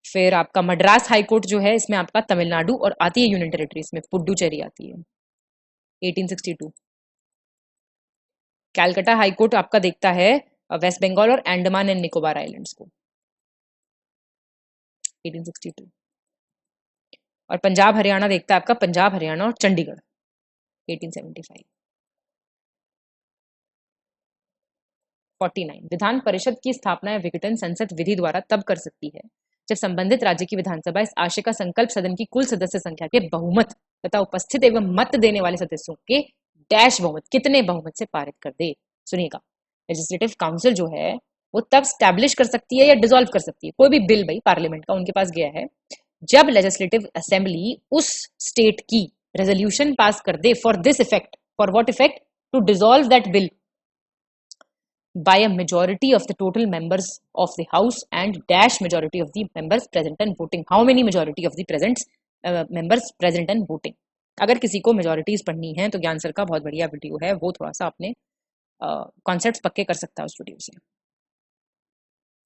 फिर आपका मद्रास हाईकोर्ट जो है, इसमें आपका तमिलनाडु और आती है यूनियन टेरिटरीज में, पुडुचेरी आती है, 1862। कैलकाटा हाईकोर्ट आपका देखता है वेस्ट बंगाल और अंडमान एंड निकोबार आइलैंड्स को, 1862। और पंजाब हरियाणा देखता है आपका पंजाब हरियाणा और चंडीगढ़, 1875। 49 विधान परिषद की स्थापना या विघटन संसद विधि द्वारा तब कर सकती है जब संबंधित राज्य की विधानसभा इस आशय का संकल्प सदन की कुल सदस्य संख्या के बहुमत तथा उपस्थित एवं मत देने वाले सदस्यों के डैश बहुमत कितने बहुमत से पारित कर दे। सुनिएगा, लेजिस्लेटिव काउंसिल जो है वो तब स्टैब्लिश कर सकती है या डिसॉल्व कर सकती है कोई भी बिल, भाई पार्लियामेंट का उनके पास गया है, जब लेजिस्लेटिव असेंबली उस स्टेट की रेजोल्यूशन पास कर दे for this effect, for what effect, to dissolve that bill by a majority of the total members of the house and dash majority of the members present and voting. How many majority of the members present and voting? अगर किसी को majorities पढ़नी है तो ज्ञान sir का बहुत बढ़िया वीडियो है, वो थोड़ा सा अपने कॉन्सेप्ट्स पक्के कर सकता है उस वीडियो से।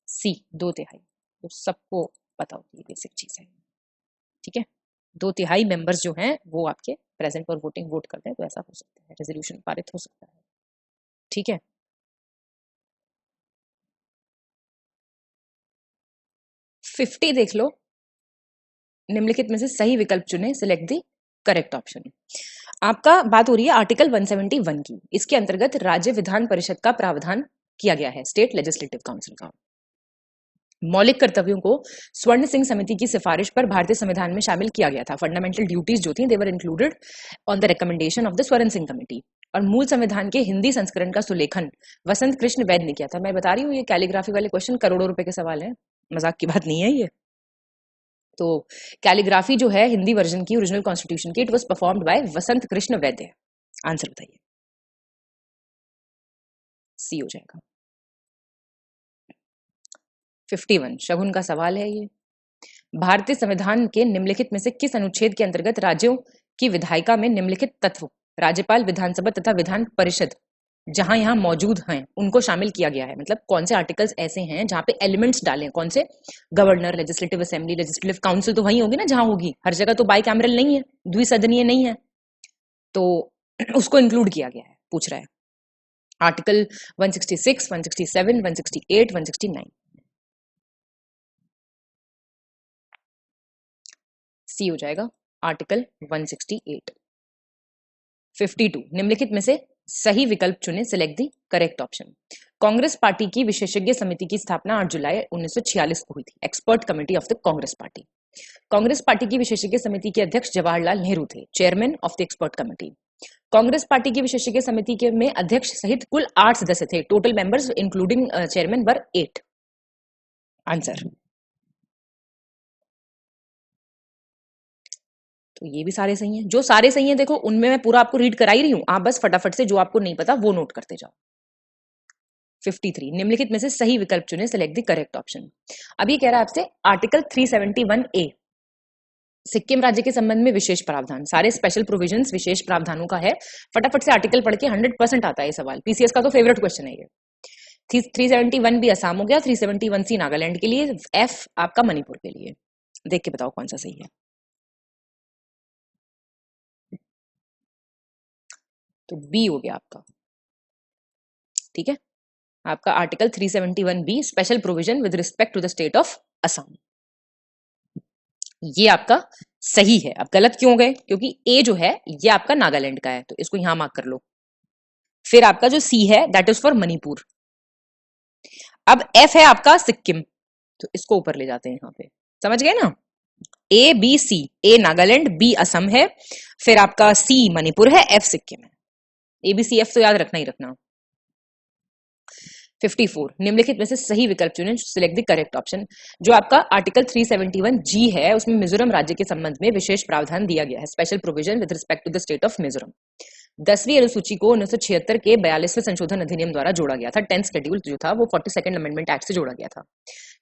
सी 2/3 तो सबको पता होती है, बेसिक चीज है, ठीक है। 2/3 मेंबर्स जो हैं वो आपके प्रेजेंट और वोटिंग वोट करते हैं, तो ऐसा हो सकता है, रेजोल्यूशन पारित हो सकता है, ठीक है। फिफ्टी देख लो, निम्नलिखित में से सही विकल्प चुने, सिलेक्ट दी करेक्ट ऑप्शन। आपका बात हो रही है आर्टिकल 171 की, इसके अंतर्गत राज्य विधान परिषद का प्रावधान किया गया है, स्टेट लेजिस्लेटिव काउंसिल का। मौलिक कर्तव्यों को स्वर्ण सिंह समिति की सिफारिश पर भारतीय संविधान में शामिल किया गया था। फंडामेंटल ड्यूटीज जो थी they were included on the recommendation of the Swaran Singh committee. और मूल संविधान के हिंदी संस्करण का सुलेखन वसंत कृष्ण वैद्य ने किया था। मैं बता रही हूँ ये कैलीग्राफी वाले क्वेश्चन करोड़ों रुपए के सवाल है, मजाक की बात नहीं है ये। तो कैलीग्राफी जो है हिंदी वर्जन की ओरिजिनल कॉन्स्टिट्यूशन की, it was performed by Vasant Krishna Vaidya. Answer बताइए, सी हो जाएगा। 51 शगुन का सवाल है ये। भारतीय संविधान के निम्नलिखित में से किस अनुच्छेद के अंतर्गत राज्यों की विधायिका में निम्नलिखित तत्व राज्यपाल, विधानसभा तथा विधान परिषद जहां यहां मौजूद हैं उनको शामिल किया गया है? मतलब कौन से आर्टिकल्स ऐसे हैं जहां पे एलिमेंट्स डाले हैं, कौन से? Governor, legislative assembly, legislative council तो वही होगी ना जहां होगी, हर जगह तो बाई कैमरल नहीं है, द्विसदनीय नहीं है, तो उसको इंक्लूड किया गया है, पूछ रहा है। आर्टिकल 166, 167, 168, 169। सी हो जाएगा आर्टिकल 168। 52 निम्नलिखित में से सही विकल्प चुने, select the correct option. Congress party की विशेषज्ञ समिति की स्थापना 8 जुलाई 1946 को हुई थी। Expert committee of the Congress party. Congress party की विशेषज्ञ समिति के अध्यक्ष जवाहरलाल नेहरू थे, chairman of the expert committee. Congress party की विशेषज्ञ समिति के में अध्यक्ष सहित कुल 8 सदस्य थे, टोटल मेंबर्स इंक्लूडिंग चेयरमैन वर 8। आंसर तो ये भी सारे सही हैं। जो सारे सही हैं देखो उनमें मैं पूरा आपको रीड करा ही रही हूं, आप बस फटाफट से जो आपको नहीं पता वो नोट करते जाओ। 53 निम्नलिखित में से सही विकल्प चुने, सिलेक्ट द करेक्ट ऑप्शन। अभी कह रहा है आपसे आर्टिकल 371A सिक्किम राज्य के संबंध में विशेष प्रावधान, सारे स्पेशल प्रोविजंस विशेष प्रावधानों का है। फटाफट से आर्टिकल पढ़ के 100% आता है ये सवाल, पीसीएस का तो फेवरेट क्वेश्चन है ये। 371 भी असम हो गया, 371C नागालैंड के लिए, एफ आपका मणिपुर के लिए। देख के बताओ कौन सा सही है। तो बी हो गया आपका, ठीक है। आपका article 371B special provision with respect to the state of Assam, ये आपका सही है। अब गलत क्यों गए? क्योंकि ए जो है ये आपका नागालैंड का है, तो इसको यहां मार्क कर लो। फिर आपका जो सी है दैट इज फॉर मणिपुर। अब एफ है आपका सिक्किम, तो इसको ऊपर ले जाते हैं यहां पे, समझ गए ना। A B C, A Nagaland, B Assam है, फिर आपका सी मणिपुर है, एफ सिक्किम है। ABCF तो याद रखना ही रखना। 54 निम्नलिखित में से सही विकल्प चुनें, सिलेक्ट द करेक्ट ऑप्शन। जो आपका आर्टिकल 371G है उसमें मिजोरम राज्य के संबंध में विशेष प्रावधान दिया गया है, special provision with respect to the state of Mizoram. 10वीं अनुसूची को 1976 के 42वें संशोधन अधिनियम द्वारा जोड़ा गया था। 10th शेड्यूल जो था वो 42nd अमेंडमेंट एक्ट से जोड़ा गया था।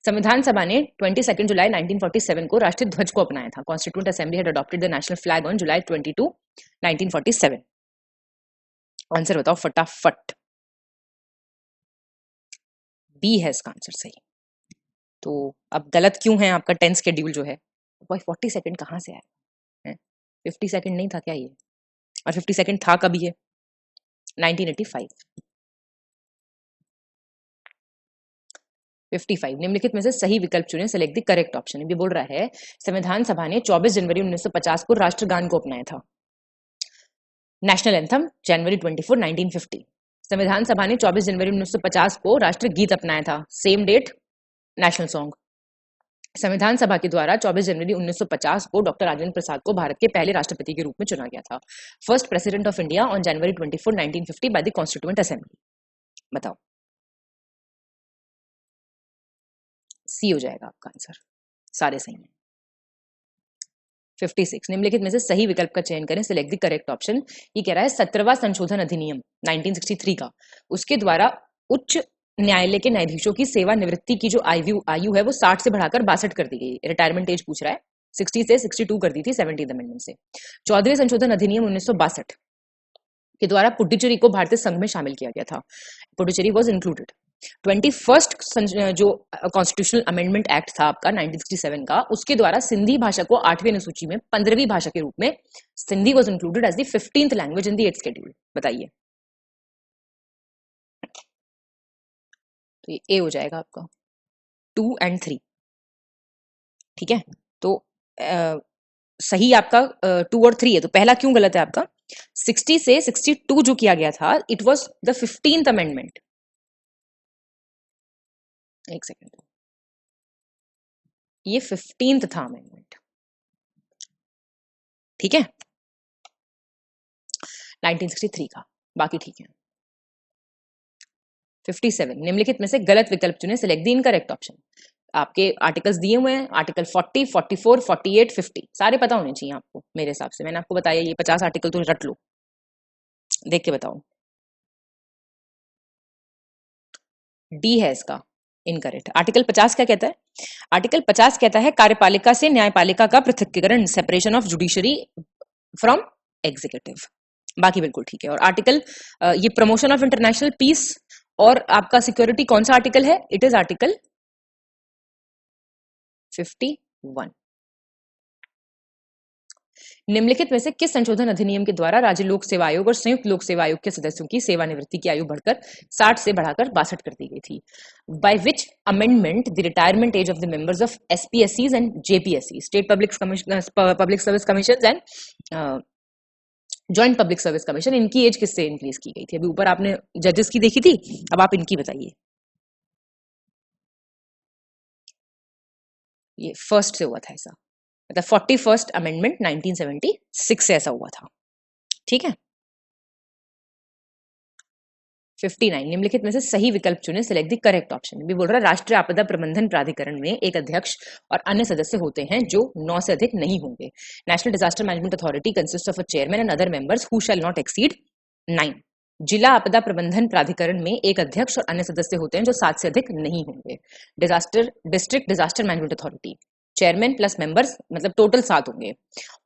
संविधान सभा ने 22 जुलाई 1947 को राष्ट्रीय ध्वज को अपनाया था। Constituent assembly had adopted the national flag on July 22, 1947। Answer बताओ फटाफट। बी है इसका आंसर सही। तो अब गलत क्यों है आपका 10th शेड्यूल जो है? भाई 40 सेकंड कहां से आया है? 50 सेकंड नहीं था क्या ये? और 50 सेकंड था कभी ये? 1985। 55 निम्नलिखित में से सही विकल्प चुनें, सिलेक्ट द करेक्ट ऑप्शन। ये बोल रहा है संविधान सभा ने 24 जनवरी 1950 को राष्ट्रगान को अपनाया था। नेशनल एंथम जनवरी 24, 1950। संविधान सभा ने 24 जनवरी 1950 को राष्ट्रीय गीत अपनाया था, सेम डेट नेशनल सॉन्ग। संविधान सभा के द्वारा 24 जनवरी 1950 को डॉक्टर राजेंद्र प्रसाद को भारत के पहले राष्ट्रपति के रूप में चुना गया था। First president of India on January 24, 1950 by the constituent assembly. बताओ, सी हो जाएगा आपका आंसर, सारे सही हैं। 56 निम्नलिखित में से सही विकल्प का चयन करें, सिलेक्ट द करेक्ट ऑप्शन। ये कह रहा है 17वां संशोधन अधिनियम 1963 का, उसके द्वारा उच्च न्यायालय के न्यायाधीशों की सेवानिवृत्ति की जो आयु है वो 60 से बढ़ाकर 62 कर दी गई। रिटायरमेंट एज पूछ रहा है, 60 से 62 कर दी थी 17th अमेंडमेंट से। 14वें संशोधन अधिनियम 1962 के द्वारा पुडुचेरी को भारतीय संघ में शामिल किया गया था, पुडुचेरी वाज इंक्लूडेड। 21st जो कॉन्स्टिट्यूशनल अमेंडमेंट एक्ट था आपका 1967 का, उसके द्वारा सिंधी भाषा को 8वीं अनुसूची में 15वीं भाषा के रूप में Sindhi was included as the 15th language in the 8th schedule. बताइए, तो ये ए हो जाएगा आपका 2 and 3। ठीक है, तो सही आपका 2 और 3 है, तो पहला क्यों गलत है आपका? 60 से 62 जो किया गया था, it was the 15th amendment. एक सेकेंड, ये 15th था अमेंडमेंट। ठीक है, 1963 का, बाकी ठीक है। 57 निम्नलिखित में से गलत विकल्प चुने, सिलेक्ट द इनकरेक्ट ऑप्शन। आपके आर्टिकल्स दिए हुए हैं, आर्टिकल 40, 44, 48, 50 सारे पता होने चाहिए आपको। मेरे हिसाब से मैंने आपको बताया, ये 50 आर्टिकल तो रट लो, देख के बताओ। डी है इसका इनकरेक्ट। आर्टिकल 50 क्या कहता है? आर्टिकल 50 कहता है कार्यपालिका से न्यायपालिका का पृथक्करण, separation of judiciary from executive. बाकी बिल्कुल ठीक है। और आर्टिकल ये प्रमोशन ऑफ इंटरनेशनल पीस और आपका सिक्योरिटी कौन सा आर्टिकल है? It is article 51। निम्नलिखित में से किस संशोधन अधिनियम के द्वारा राज्य लोक सेवा आयोग और संयुक्त लोक सेवा आयोग के सदस्यों की सेवानिवृत्ति की आयु बढ़कर 60 से बढ़ाकर 62 कर दी गई थी? By which amendment the retirement age of the members of SPSCs and JPSC, state public service commission and joint public service commission, इनकी एज किससे इंक्रीज की गई थी? अभी ऊपर आपने जजेस की देखी थी, अब आप इनकी बताइए। ये फर्स्ट से हुआ था ऐसा, मतलब 41st अमेंडमेंट 1976 से ऐसा हुआ था। ठीक है। 59 निम्नलिखित में से सही विकल्प चुने, सिलेक्ट द करेक्ट ऑप्शन। भी बोल रहा है राष्ट्रीय आपदा प्रबंधन प्राधिकरण में एक अध्यक्ष और अन्य सदस्य होते हैं जो 9 से अधिक नहीं होंगे। National disaster management authority consist of a chairman and other members who shall not exceed 9। जिला आपदा प्रबंधन प्राधिकरण में एक अध्यक्ष और अन्य सदस्य होते हैं जो 7 से अधिक नहीं होंगे। District disaster management authority, chairman plus members, मतलब टोटल 7 होंगे।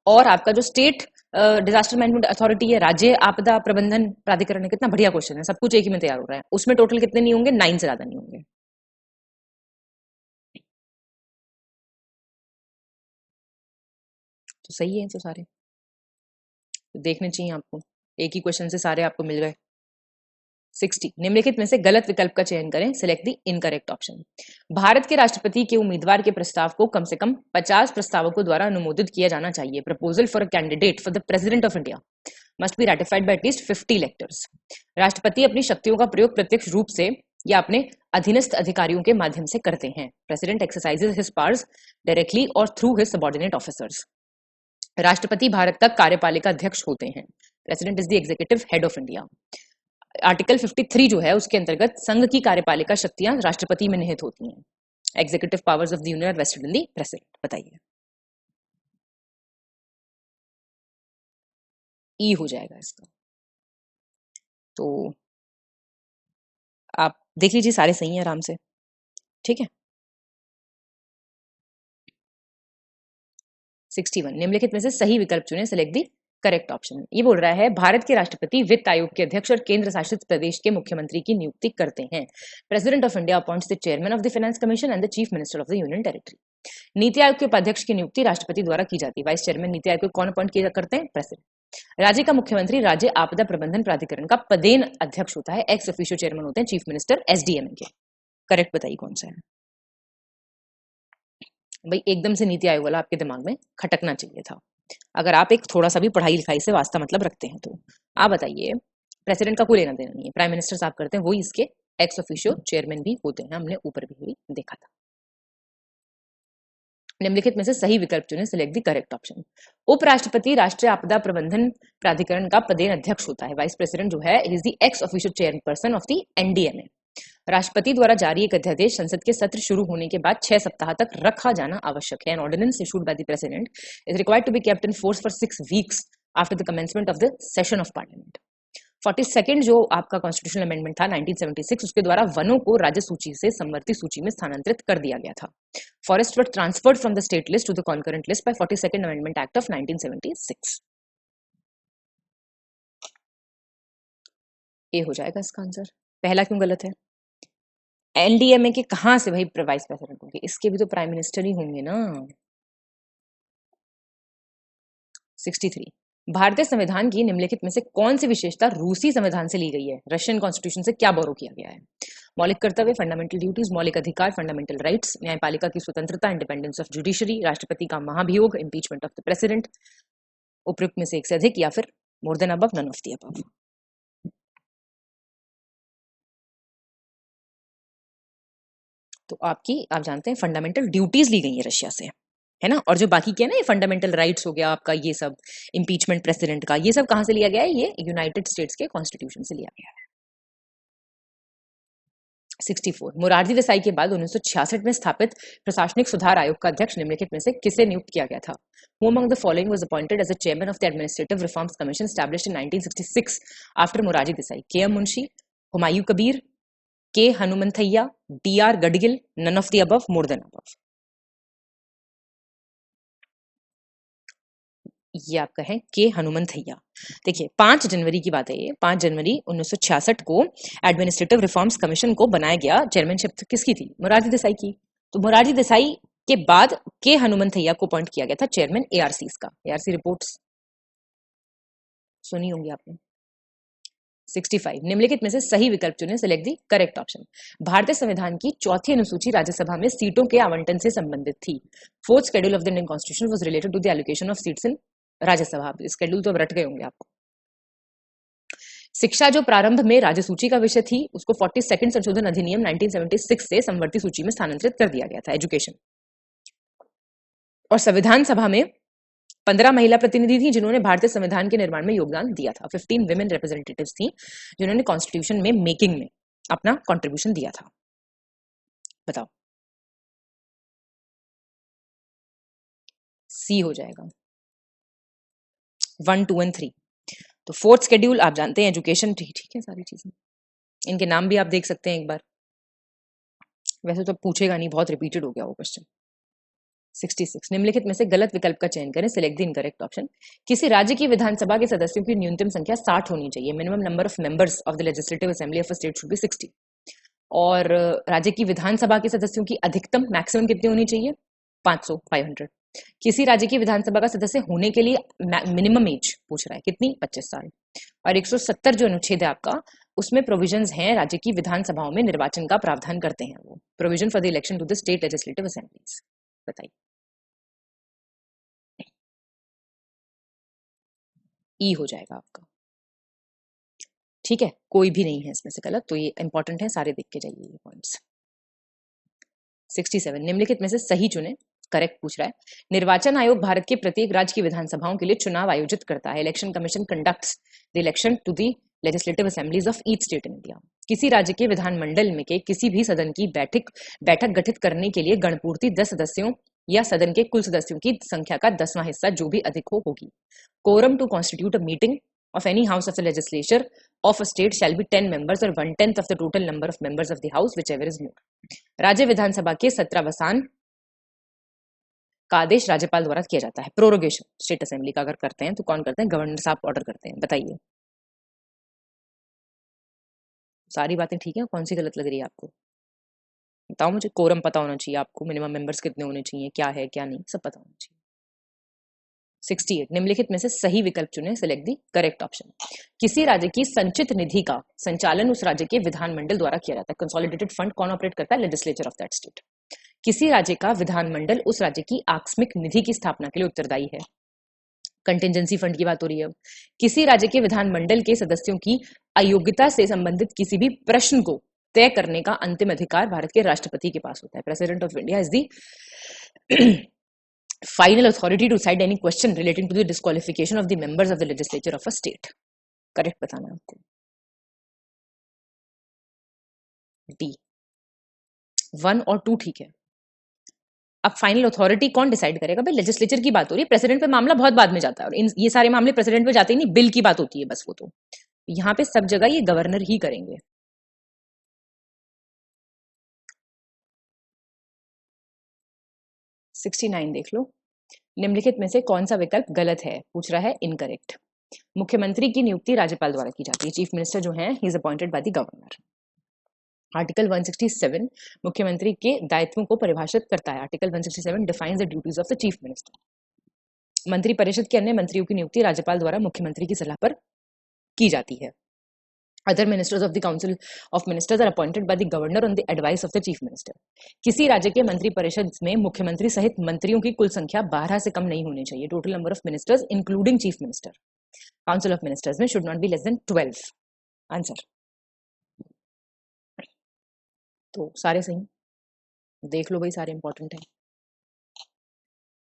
और आपका जो स्टेट डिजास्टर मैनेजमेंट अथॉरिटी है, राज्य आपदा प्रबंधन प्राधिकरण है, कितना बढ़िया क्वेश्चन है, सब कुछ एक ही में तैयार हो रहा है। उसमें टोटल कितने नहीं होंगे? 9 से ज्यादा नहीं होंगे। तो सही है, तो सारे तो देखने चाहिए आपको, एक ही क्वेश्चन से सारे आपको मिल गए। 60 निम्नलिखित में से गलत विकल्प का चयन करें, select the incorrect option. Bharat के राष्ट्रपति के उम्मीदवार के प्रस्ताव को कम से कम 50 प्रस्तावकों द्वारा अनुमोदित किया जाना चाहिए। Proposal for a candidate for the president of India must be ratified bye at least 50 electors. राष्ट्रपति अपनी शक्तियों का प्रयोग प्रत्यक्ष रूप से या अपने अधीनस्थ अधिकारियों के माध्यम से करते हैं। President exercises his powers directly और थ्रू हिज सबऑर्डिनेट ऑफिसर्स। राष्ट्रपति भारत का कार्यपालिका अध्यक्ष होते हैं। President is the executive head of India. Article 53 जो है उसके अंतर्गत संघ की कार्यपालिका शक्तियां राष्ट्रपति में निहित होती हैं। Executive powers of the union are vested in the president. बताइए, ई हो जाएगा इसका। तो आप देख लीजिए, सारे सही हैं आराम से। ठीक है। 61 निम्नलिखित में से सही विकल्प चुनें, सिलेक्ट दी करेक्ट ऑप्शन। ये बोल रहा है भारत के राष्ट्रपति वित्त आयोग के अध्यक्ष और केंद्र शासित प्रदेश के मुख्यमंत्री की नियुक्ति करते हैं। President of India appoints the chairman of the finance commission and the chief minister of the union territory. NITI Aayog के उपाध्यक्ष की नियुक्ति राष्ट्रपति द्वारा की जाती है। वाइस चेयरमैन नीति आयोग को कौन अपॉइंट किया करते हैं? प्रेसिडेंट। राज्य का मुख्यमंत्री राज्य आपदा प्रबंधन प्राधिकरण का पदेन अध्यक्ष होता है। एक्स ऑफिशियो चेयरमैन होते हैं चीफ मिनिस्टर एसडीएम के। करेक्ट बताइए कौन सा है भाई? एकदम से नीति आयोग वाला आपके दिमाग में खटकना चाहिए था, अगर आप एक थोड़ा सा भी पढ़ाई लिखाई से वास्ता मतलब रखते हैं तो। आप बताइए, प्रेसिडेंट का कोई लेना देना नहीं है, प्राइम मिनिस्टर साहब करते हैं, वही इसके एक्स ऑफिशियो चेयरमैन भी होते हैं, हमने ऊपर भी देखा था। निम्नलिखित में से सही विकल्प चुनें, सिलेक्ट द करेक्ट ऑप्शन। उपराष्ट्रपति राष्ट्रीय आपदा प्रबंधन प्राधिकरण का पदेन अध्यक्ष होता है। वाइस प्रेसिडेंट जो है is the x official chairperson of the NDMA. राष्ट्रपति द्वारा जारी एक अध्यादेश संसद के सत्र शुरू होने के बाद 6 सप्ताह तक रखा जाना आवश्यक है। An ordinance issued by the president is required to be kept in force for 6 weeks after the commencement of the session of parliament. 42nd जो आपका कॉन्स्टिट्यूशनल अमेंडमेंट था 1976, उसके द्वारा वनों को राज्य सूची से समवर्ती सूची में स्थानांतरित कर दिया गया था। Forest were transferred from the state list to the concurrent list by 42nd amendment act of 1976। ये हो जाएगा इसका आंसर। पहला क्यों गलत है? एनडीएमए के कहां से भाई वाइस प्रेसिडेंट होंगे? इसके भी तो प्राइम मिनिस्टर ही होंगे ना। 63 भारतीय संविधान की निम्नलिखित में से कौन सी विशेषता रूसी संविधान से ली गई है? रशियन कॉन्स्टिट्यूशन से क्या बोरो किया गया है? मौलिक कर्तव्य, फंडामेंटल ड्यूटीज, मौलिक अधिकार, फंडामेंटल राइट्स, न्यायपालिका की स्वतंत्रता, इंडिपेंडेंस ऑफ जुडिशरी, राष्ट्रपति का महाभियोग, इम्पीचमेंट ऑफ द प्रेसिडेंट, उपयुक्त में से एक से अधिक, या फिर more than above, none of the above. तो आपकी आप जानते हैं फंडामेंटल ड्यूटीज ली गई है रशिया से, है ना। और जो बाकी क्या है ना, ये फंडामेंटल राइट्स हो गया आपका, ये सब इम्पीचमेंट प्रेसिडेंट का, ये सब कहां से लिया गया है? ये यूनाइटेड स्टेट्स के कॉन्स्टिट्यूशन से लिया गया है। 64 मोरारजी देसाई के बाद 1966 में स्थापित प्रशासनिक सुधार आयोग का अध्यक्ष निम्नलिखित में से किसे नियुक्त किया गया था? Who among the following was appointed as the chairman of the Administrative Reforms Commission established in 1966 after Morarji Desai? K.M. Munshi, Humayun Kabir, K. Hanumanthaiya, D.R. Gadgil, none of the above, more than above. ये आपका है के हनुमंथैया। देखिए 5 जनवरी की बात है ये, 5 जनवरी 1966 को एडमिनिस्ट्रेटिव रिफॉर्म्स कमीशन को बनाया गया। चेयरमैनशिप किसकी थी? मोरारजी देसाई की। तो मोरारजी देसाई के बाद के हनुमंथैया को अपॉइंट किया गया था चेयरमैन एआरसीज का। एआरसी रिपोर्ट्स सुनी होंगी आपने। 65 निम्नलिखित में से सही विकल्प चुनें, सिलेक्ट दी करेक्ट ऑप्शन। भारतीय संविधान की चौथी अनुसूची राज्यसभा में सीटों के आवंटन से संबंधित थी। Fourth schedule of the Indian constitution was related to the allocation of seats in Rajya Sabha. Schedule तो अब रट गए होंगे आपको। शिक्षा जो प्रारंभ में राज्य सूची का विषय थी, उसको 42nd संशोधन अधिनियम 1976 से संवर्ती सूची में स्थानांतरित कर दिया गया था, एजुकेशन। और संविधान सभा में 15 महिला प्रतिनिधि थी जिन्होंने भारतीय संविधान के निर्माण में योगदान दिया था। 15 विमेन रिप्रेजेंटेटिव्स थी जिन्होंने कॉन्स्टिट्यूशन में मेकिंग में अपना कंट्रीब्यूशन दिया था। बताओ, सी हो जाएगा 1, 2 एंड 3। तो फोर्थ शेड्यूल आप जानते हैं, एजुकेशन, ठीक है सारी चीजें। इनके नाम भी आप देख सकते हैं एक बार, वैसे तो पूछेगा नहीं, बहुत रिपीटेड हो गया वो क्वेश्चन। 66 निम्नलिखित में से गलत विकल्प का चयन करें, सिलेक्ट द इनकरेक्ट ऑप्शन। किसी राज्य की विधानसभा के सदस्यों की न्यूनतम संख्या 60 होनी चाहिए। Minimum number of members of the legislative assembly of a state should be 60। और राज्य की विधानसभा के सदस्यों की अधिकतम मैक्सिमम कितनी होनी चाहिए? 500, 500। किसी राज्य की विधानसभा का सदस्य होने के लिए मिनिमम एज पूछ रहा है कितनी? 25 साल। और 170 जो अनुच्छेद है आपका, उसमें प्रोविजंस हैं राज्य की विधानसभाओं में निर्वाचन का प्रावधान करते हैं। वो provision for the election to the state legislative assemblies. बताइए, ई हो जाएगा आपका। ठीक है, कोई भी नहीं है इसमें से गलत, तो ये इंपॉर्टेंट है, सारे देख के जाइए ये पॉइंट्स। 67 निम्नलिखित में से सही चुने, करेक्ट पूछ रहा है। निर्वाचन आयोग भारत के प्रत्येक राज्य की विधानसभाओं के लिए चुनाव आयोजित करता है। Election commission conducts the election to the legislative assemblies of each state in India. किसी राज्य के विधानमंडल में के किसी भी सदन की बैठक गठित करने के लिए गणपूर्ति 10 सदस्यों या सदन के कुल सदस्यों की संख्या का 10वां हिस्सा जो भी अधिक होगी। Quorum to constitute a meeting of any house of the legislature of a state shall be 10 members or 1/10 of the total number of members of the house, whichever is more। राज्य विधानसभा के सत्रावसान का आदेश राज्यपाल द्वारा किया जाता है। प्रोरोगेशन स्टेट असेंबली का अगर करते हैं तो कौन करते हैं? गवर्नर साहब ऑर्डर करते हैं। बताइए, सारी बातें ठीक है, कौन सी गलत लग रही है आपको? बताओ मुझे। कोरम पता होना चाहिए आपको, मिनिमम मेंबर्स कितने होने चाहिए, क्या है क्या नहीं, सब पता होना चाहिए। 68 निम्नलिखित में से सही विकल्प चुनें, सिलेक्ट दी करेक्ट ऑप्शन। किसी राज्य की संचित निधि का संचालन उस राज्य के विधानमंडल द्वारा किया जाता है। कंसोलिडेटेड फंड कौन ऑपरेट करता है? Legislature of that state. किसी राज्य का विधानमंडल उस राज्य की आकस्मिक निधि की स्थापना के लिए उत्तरदायी है। कंटिजेंसी फंड की बात हो रही है। किसी राज्य के विधानमंडल के सदस्यों की अयोग्यता से संबंधित किसी भी प्रश्न को तय करने का अंतिम अधिकार भारत के राष्ट्रपति के पास होता है। President of India is the final authority to decide any question relating to the disqualification of the members of the legislature of a state. Correct बताना है आपको। डी 1 और 2 ठीक है। अब फाइनल अथॉरिटी कौन डिसाइड करेगा? भाई लेजिस्लेचर की बात हो रही है, प्रेसिडेंट पे मामला बहुत बाद में जाता है, और ये सारे मामले प्रेसिडेंट पे जाते ही नहीं, बिल की बात होती है बस। वो तो यहाँ पे सब जगह ये गवर्नर ही करेंगे। सिक्सटी 69 देख लो। निम्नलिखित में से कौन सा विकल्प गलत है? पूछ रहा है इनकरेक्ट। मुख्यमंत्री की नियुक्ति राज्यपाल द्वारा की जाती है। चीफ मिनिस्टर जो है he is appointed by the governor. Article 167 मुख्यमंत्री के दायित्वों को परिभाषित करता है। Article 167 defines the duties of the chief minister. मंत्री परिषद के अन्य मंत्रियों की नियुक्ति राज्यपाल द्वारा मुख्यमंत्री की सलाह पर की जाती है। Other ministers of the council of ministers are appointed by the governor on the advice of the chief minister. किसी राज्य के मंत्री परिषद में मुख्यमंत्री सहित मंत्रियों की कुल संख्या 12 से कम नहीं होनी चाहिए। Total number of ministers including chief minister council of ministers में should not be less than 12। Answer तो सारे सही देख लो भाई, सारे इंपॉर्टेंट है।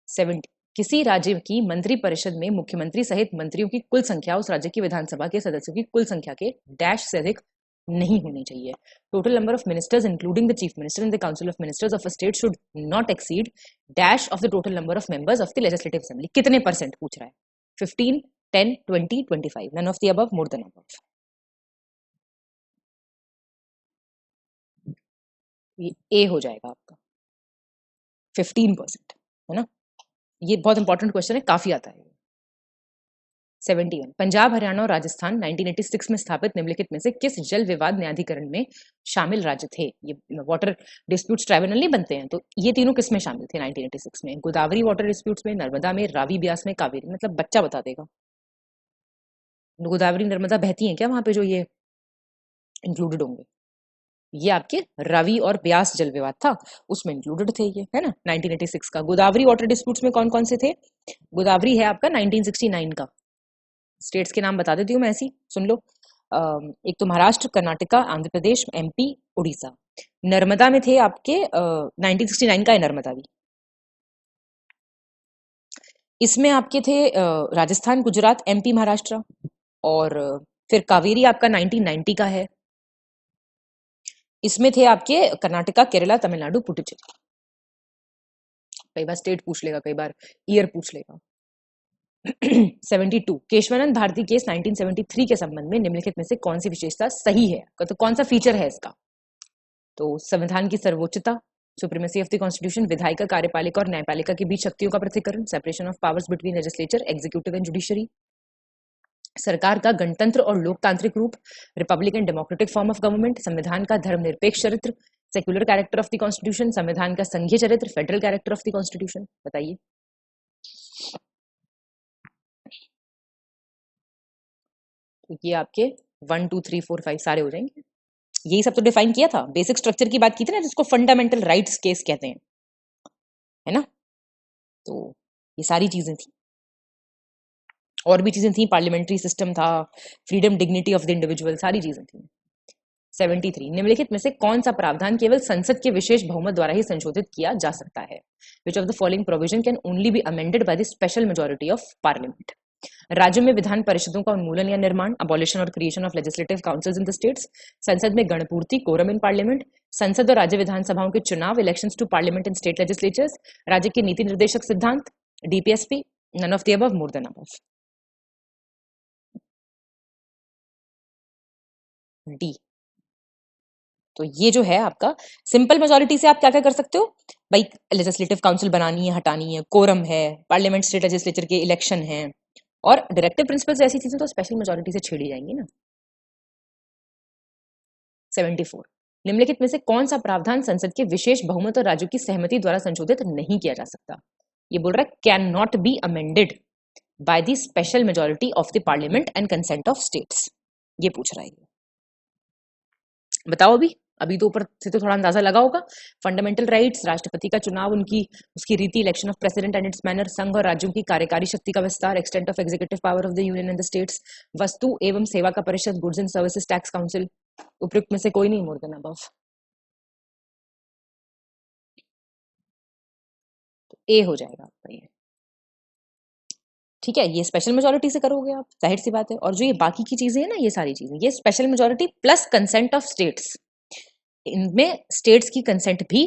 70 किसी राज्य की मंत्री परिषद में मुख्यमंत्री सहित मंत्रियों की कुल संख्या उस राज्य की विधानसभा के सदस्यों की कुल संख्या के डैश से अधिक नहीं होनी चाहिए। Total number of ministers including the chief minister in the council of ministers of a state should not exceed dash of the total number of members of the legislative assembly. कितने percent पूछ रहा है? 15, 10, 20, 25। None of the above, more than above. ये A हो जाएगा आपका 15%, है ना। ये बहुत इंपॉर्टेंट क्वेश्चन है, काफी आता है। 71 पंजाब, हरियाणा और राजस्थान 1986 में स्थापित निम्नलिखित में से किस जल विवाद न्यायाधिकरण में शामिल राज्य थे? ये वाटर डिस्प्यूट्स ट्राइब्यूनल नहीं बनते हैं, तो ये तीनों किस में शामिल थे 1986 में? गोदावरी वाटर डिस्प्यूट्स में, नर्मदा में, रावी ब्यास में, कावेरी। मतलब बच्चा बता देगा। गोदावरी नर्मदा बहती है क्या वहां पे जो ये इंक्लूडेड होंगे? ये आपके रावी और ब्यास जल विवाद था, उसमें इंक्लूडेड थे ये, है ना। 1986 का गोदावरी वाटर डिस्प्यूट्स में कौन कौन से थे? गोदावरी है आपका 1969 का। स्टेट्स के नाम बता देती हूँ मैं, ऐसी सुन लो। एक तो महाराष्ट्र, कर्नाटका, आंध्र प्रदेश, एमपी, उड़ीसा। नर्मदा में थे आपके 1969 का है नर्मदा भी। इसमें आपके थे राजस्थान, गुजरात, एमपी, महाराष्ट्र। और फिर कावेरी आपका 1990 का है। इसमें थे आपके कर्नाटका, केरला, तमिलनाडु, पुडुचेरी। कई बार स्टेट पूछ लेगा, कई बार ईयर पूछ लेगा। 72 केशवानंद भारती केस 1973 के संबंध में निम्नलिखित में से कौन सी विशेषता सही है? तो कौन सा फीचर है इसका? तो संविधान की सर्वोच्चता, सुप्रीमेसी ऑफ द कॉन्स्टिट्यूशन, विधायिका, कार्यपालिका और न्यायपालिका के बीच शक्तियों का पृथक्करण, separation of powers between legislature, executive and judiciary, सरकार का गणतंत्र और लोकतांत्रिक रूप, Republic and democratic form of government, संविधान का धर्मनिरपेक्ष चरित्र, secular character of the constitution, संविधान का संघीय चरित्र, federal character of the constitution. बताइए। तो ये आपके 1, 2, 3, 4, 5 सारे हो जाएंगे। यही सब तो डिफाइन किया था, बेसिक स्ट्रक्चर की बात की थी ना, जिसको फंडामेंटल राइट्स केस कहते हैं, है ना। तो ये सारी चीजें थी, और भी चीजें थी, पार्लियामेंट्री सिस्टम था, freedom dignity of the individual, सारी चीजें थी। 73 निम्नलिखित में से कौन सा प्रावधान केवल संसद के विशेष बहुमत द्वारा ही संशोधित किया जा सकता है? विच of the following provision can only be amended by the special majority of parliament? राज्यों में विधान परिषदों का उन्मूलन या निर्माण, अबॉलिशन और creation of legislative councils in the states, संसद में गणपूर्ति, कोरम इन पार्लियामेंट, संसद और राज्य विधानसभाओं के चुनाव, elections to parliament and state legislatures, राज्य के नीति निर्देशक सिद्धांत, DPSP, none of the above, more than above. D. तो ये जो है आपका सिंपल मेजॉरिटी से आप क्या क्या कर सकते हो भाई? लेजिस्लेटिव काउंसिल बनानी है, हटानी है, कोरम है, पार्लियामेंट स्टेट लेजिस्लेचर के इलेक्शन है, और डायरेक्टिव प्रिंसिपल्स ऐसी चीजें तो स्पेशल मेजॉरिटी से छेड़ी जाएंगी ना। 74 निम्नलिखित में से कौन सा प्रावधान संसद के विशेष बहुमत और राज्यों की सहमति द्वारा संशोधित नहीं किया जा सकता? ये बोल रहा है can not be amended by the special majority of the parliament and consent of states. ये पूछ रहा है, बताओ अभी अभी तो ऊपर से तो थोड़ा अंदाजा लगा होगा। फंडामेंटल राइट्स, राष्ट्रपति का चुनाव, उनकी उसकी रीति, election of president and it's manner, संघ और राज्यों की कार्यकारी शक्ति का विस्तार, extent of executive power of the union and the states, वस्तु एवं सेवा का परिषद, goods and services tax council. उपयुक्त में से कोई नहीं मोर देन अबव। तो ए हो जाएगा आपका ये। ठीक है, ये स्पेशल मेजोरिटी से करोगे आप, जाहिर सी बात है। और जो ये बाकी की चीजें हैं ना, ये सारी चीजें, ये special majority plus consent of states, इनमें स्टेट्स की कंसेंट भी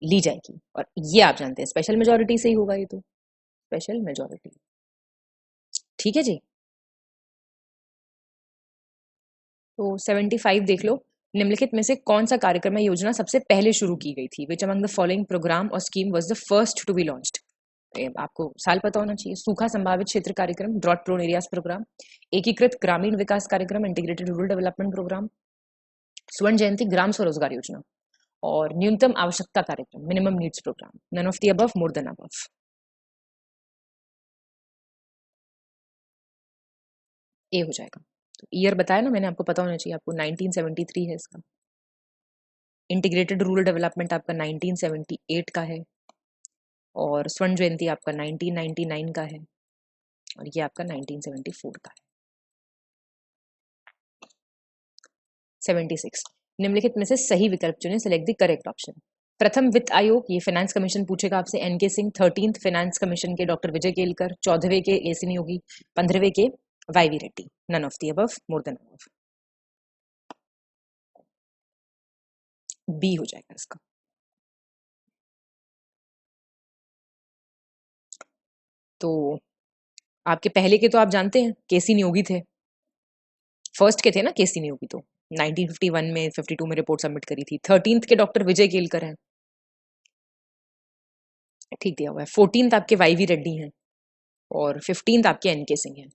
ली जाएगी। और ये आप जानते हैं स्पेशल मेजोरिटी से ही होगा ये, तो स्पेशल मेजोरिटी। ठीक है जी। तो 75 देख लो। निम्नलिखित में से कौन सा कार्यक्रम या योजना सबसे पहले शुरू की गई थी? Which among the following program और scheme was the first to be launched? आपको साल पता होना चाहिए। सूखा संभावित क्षेत्र कार्यक्रम, ड्रॉट प्रोन एरियाज प्रोग्राम, एकीकृत ग्रामीण विकास कार्यक्रम, इंटीग्रेटेड रूरल डेवलपमेंट प्रोग्राम, स्वर्ण जयंती ग्राम स्वरोजगार योजना, और न्यूनतम आवश्यकता कार्यक्रम, minimum needs program. None of the above, more than above. A हो जाएगा। तो ईयर बताया ना मैंने आपको, पता होना चाहिए आपको। 1973 है इसका। इंटीग्रेटेड रूरल डेवलपमेंट आपका 1978 का है, और स्वर्ण जयंती आपका 1999 का है, और ये आपका 1974 का है। 76 निम्नलिखित में से सही विकल्प चुनें, सेलेक्ट द करेक्ट ऑप्शन। प्रथम वित्त आयोग, ये फाइनेंस कमीशन पूछेगा आपसे, N K Singh. 13th finance commission के डॉक्टर विजय केलकर। 14वें के एसी नियोगी। 15वें के Y V Reddy. None of the above, more than above. B हो जाएगा इसका। तो आपके पहले के तो आप जानते हैं, केसी नियोगी थे। फर्स्ट के थे ना केसी नियोगी, तो 1951 में 52 में रिपोर्ट सबमिट करी थी। 13th के डॉक्टर विजय केलकर हैं, ठीक दिया हुआ है। 14th आपके वाईवी रेड्डी हैं, और 15th आपके एनके सिंह हैं।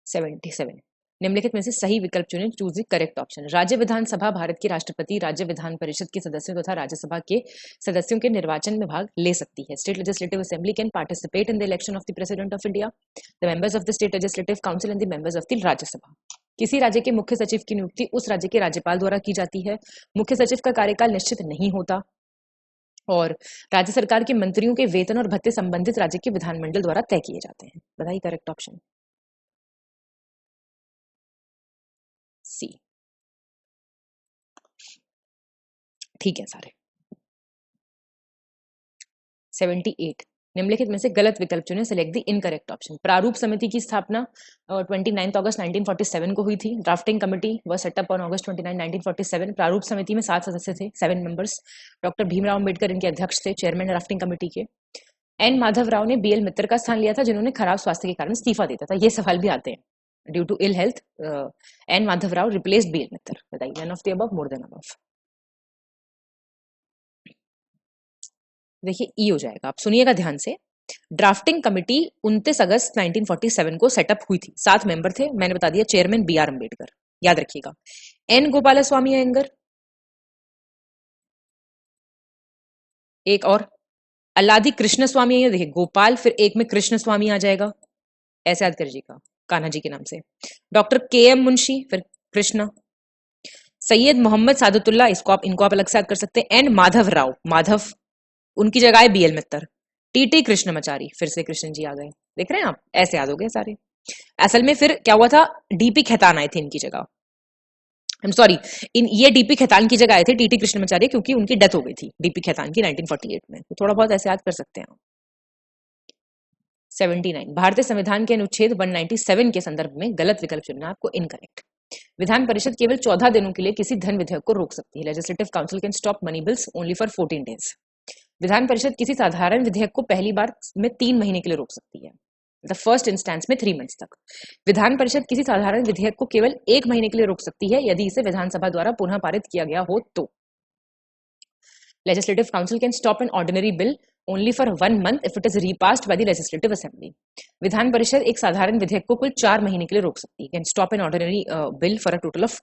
77 निम्नलिखित में से सही विकल्प चुनें, चूज द करेक्ट ऑप्शन। राज्य विधानसभा भारत के राष्ट्रपति, राज्य विधान परिषद के सदस्यों तथा राज्यसभा के सदस्यों के निर्वाचन में भाग ले सकती है। State legislative assembly can participate in the election of the president of India, the members of the state legislative council and the members of the Rajya Sabha. किसी राज्य के मुख्य सचिव की नियुक्ति उस राज्य के राज्यपाल द्वारा की जाती है। मुख्य सचिव का कार्यकाल निश्चित नहीं होता, और राज्य सरकार के मंत्रियों के वेतन और भत्ते संबंधित राज्य के विधानमंडल द्वारा तय किए जाते हैं। बताइए करेक्ट ऑप्शन। सी। ठीक है सारे। 78 निम्नलिखित में से गलत विकल्प चुनें, सेलेक्ट द इनकरेक्ट ऑप्शन। प्रारूप समिति की स्थापना 29 अगस्त 1947 को हुई थी। ड्राफ्टिंग कमेटी व सेटअप ऑन अगस्त 29, 1947। प्रारूप समिति में 7 सदस्य थे, 7 मेंबर्स। डॉक्टर भीमराव अंबेडकर इनके अध्यक्ष थे, चेयरमैन ड्राफ्टिंग कमेटी के। एन माधव राव ने बीएल मित्तर का स्थान लिया था, जिन्होंने खराब स्वास्थ्य के कारण इस्तीफा देता था। ये सवाल भी आते हैं। Due to ill health N Madhav Rao replaced BL Mittar. बताइए none of the above, more than above. देखिए ई हो जाएगा। आप सुनिएगा ध्यान से। ड्राफ्टिंग कमेटी 29 अगस्त 1947 को सेटअप हुई थी। 7 मेंबर थे, मैंने बता दिया। चेयरमैन बी आर अम्बेडकर, याद रखिएगा। एन गोपाल स्वामी अयंगर, एक और अल्लादी कृष्ण स्वामी अयंगर। देखिए गोपाल, फिर एक में कृष्ण स्वामी आ जाएगा, ऐसे याद करिएगा, कान्हा जी के नाम से। डॉक्टर के एम मुंशी, फिर कृष्ण। सैयद मोहम्मद सादतुल्ला, इनको आप अलग से याद कर सकते हैं। एन माधव राव, माधव, उनकी जगह है बीएल मित्तर। टीटी कृष्णमाचारी, फिर से कृष्ण जी आ गए। देख रहे हैं आप, ऐसे याद हो गए सारे। असल में फिर क्या हुआ था, डीपी खेतान आए थे इनकी जगह। आई एम सॉरी, ये डीपी खेतान की जगह आए थे टीटी कृष्णमाचारी, क्योंकि उनकी डेथ हो गई थी डीपी खेतान की 1948 में। तो थोड़ा बहुत ऐसे याद कर सकते हैं। 79 भारतीय संविधान के अनुच्छेद 197 के संदर्भ में गलत विकल्प चुनना, आपको इनकरेक्ट। विधान परिषद केवल 14 दिनों के लिए किसी धन विधेयक को रोक सकती है। Legislative council can stop money bills only for 14 days. Vidhan Parishad किसी साधारण विधेयक को पहली बार में 3 महीने के लिए रोक सकती है, द फर्स्ट इंस्टेंस में 3 मंथ्स तक। विधान परिषद किसी साधारण विधेयक को केवल 1 महीने के लिए रोक सकती है यदि इसे विधानसभा द्वारा पुनः पारित किया गया हो तो। Legislative council can stop an ordinary bill only for 1 month if it is repassed by the legislative assembly. विधान परिषद एक साधारण विधेयक को कुल 4 महीने के लिए रोक सकती है, can stop an ordinary bill for a total of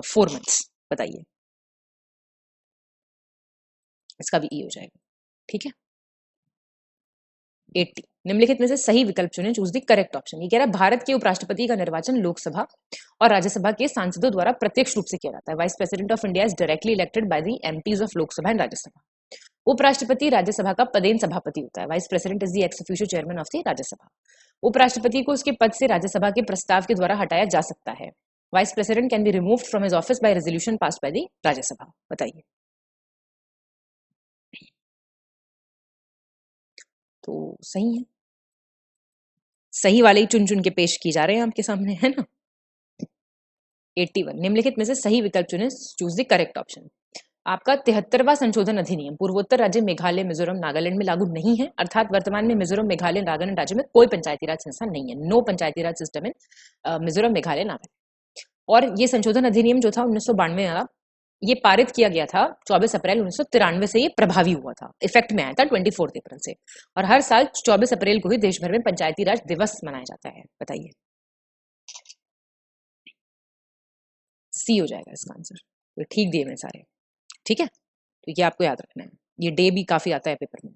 4 months। बताइए, इसका भी ई हो जाएगा। ठीक है। 80, निम्नलिखित में से सही विकल्प चुनें, चूज द करेक्ट ऑप्शन। ये कह रहा है भारत के उपराष्ट्रपति का निर्वाचन लोकसभा और राज्यसभा के सांसदों द्वारा प्रत्यक्ष रूप से किया जाता है। Vice president of India is directly elected by the MPs of Lok Sabha and Rajya Sabha. उपराष्ट्रपति राज्यसभा का पदेन सभापति होता है। Vice president is the x officio chairman of the Rajya Sabha. उपराष्ट्रपति को उसके पद से राज्यसभा के प्रस्ताव के द्वारा हटाया जा सकता है। Vice president can be removed from his office by resolution passed by the Rajya Sabha. बताइए। तो सही है, सही वाले ही चुन चुन के पेश की जा रहे हैं आपके सामने, है ना। 81, निम्नलिखित में से सही विकल्प चुनें, चूज द करेक्ट ऑप्शन। आपका 73वां संशोधन अधिनियम पूर्वोत्तर राज्य मेघालय, मिजोरम, नागालैंड में लागू नहीं है, अर्थात वर्तमान में मिजोरम, मेघालय, नागालैंड राज्य में कोई पंचायती राज संस्था नहीं है। No Panchayati Raj system in Mizoram, Meghalaya, Nagaland. और ये संशोधन अधिनियम जो था 1992 वाला, ये पारित किया गया था 24 अप्रैल 1993 से, ये प्रभावी हुआ था, इफेक्ट में आया था 24 अप्रैल से। और हर साल 24 अप्रैल को ही देश भर में पंचायती राज दिवस मनाया जाता है। बताइए। सी हो जाएगा इसका आंसर। तो ठीक दिए मैं सारे, ठीक है। तो ये आपको याद रखना है, ये डे भी काफी आता है पेपर में।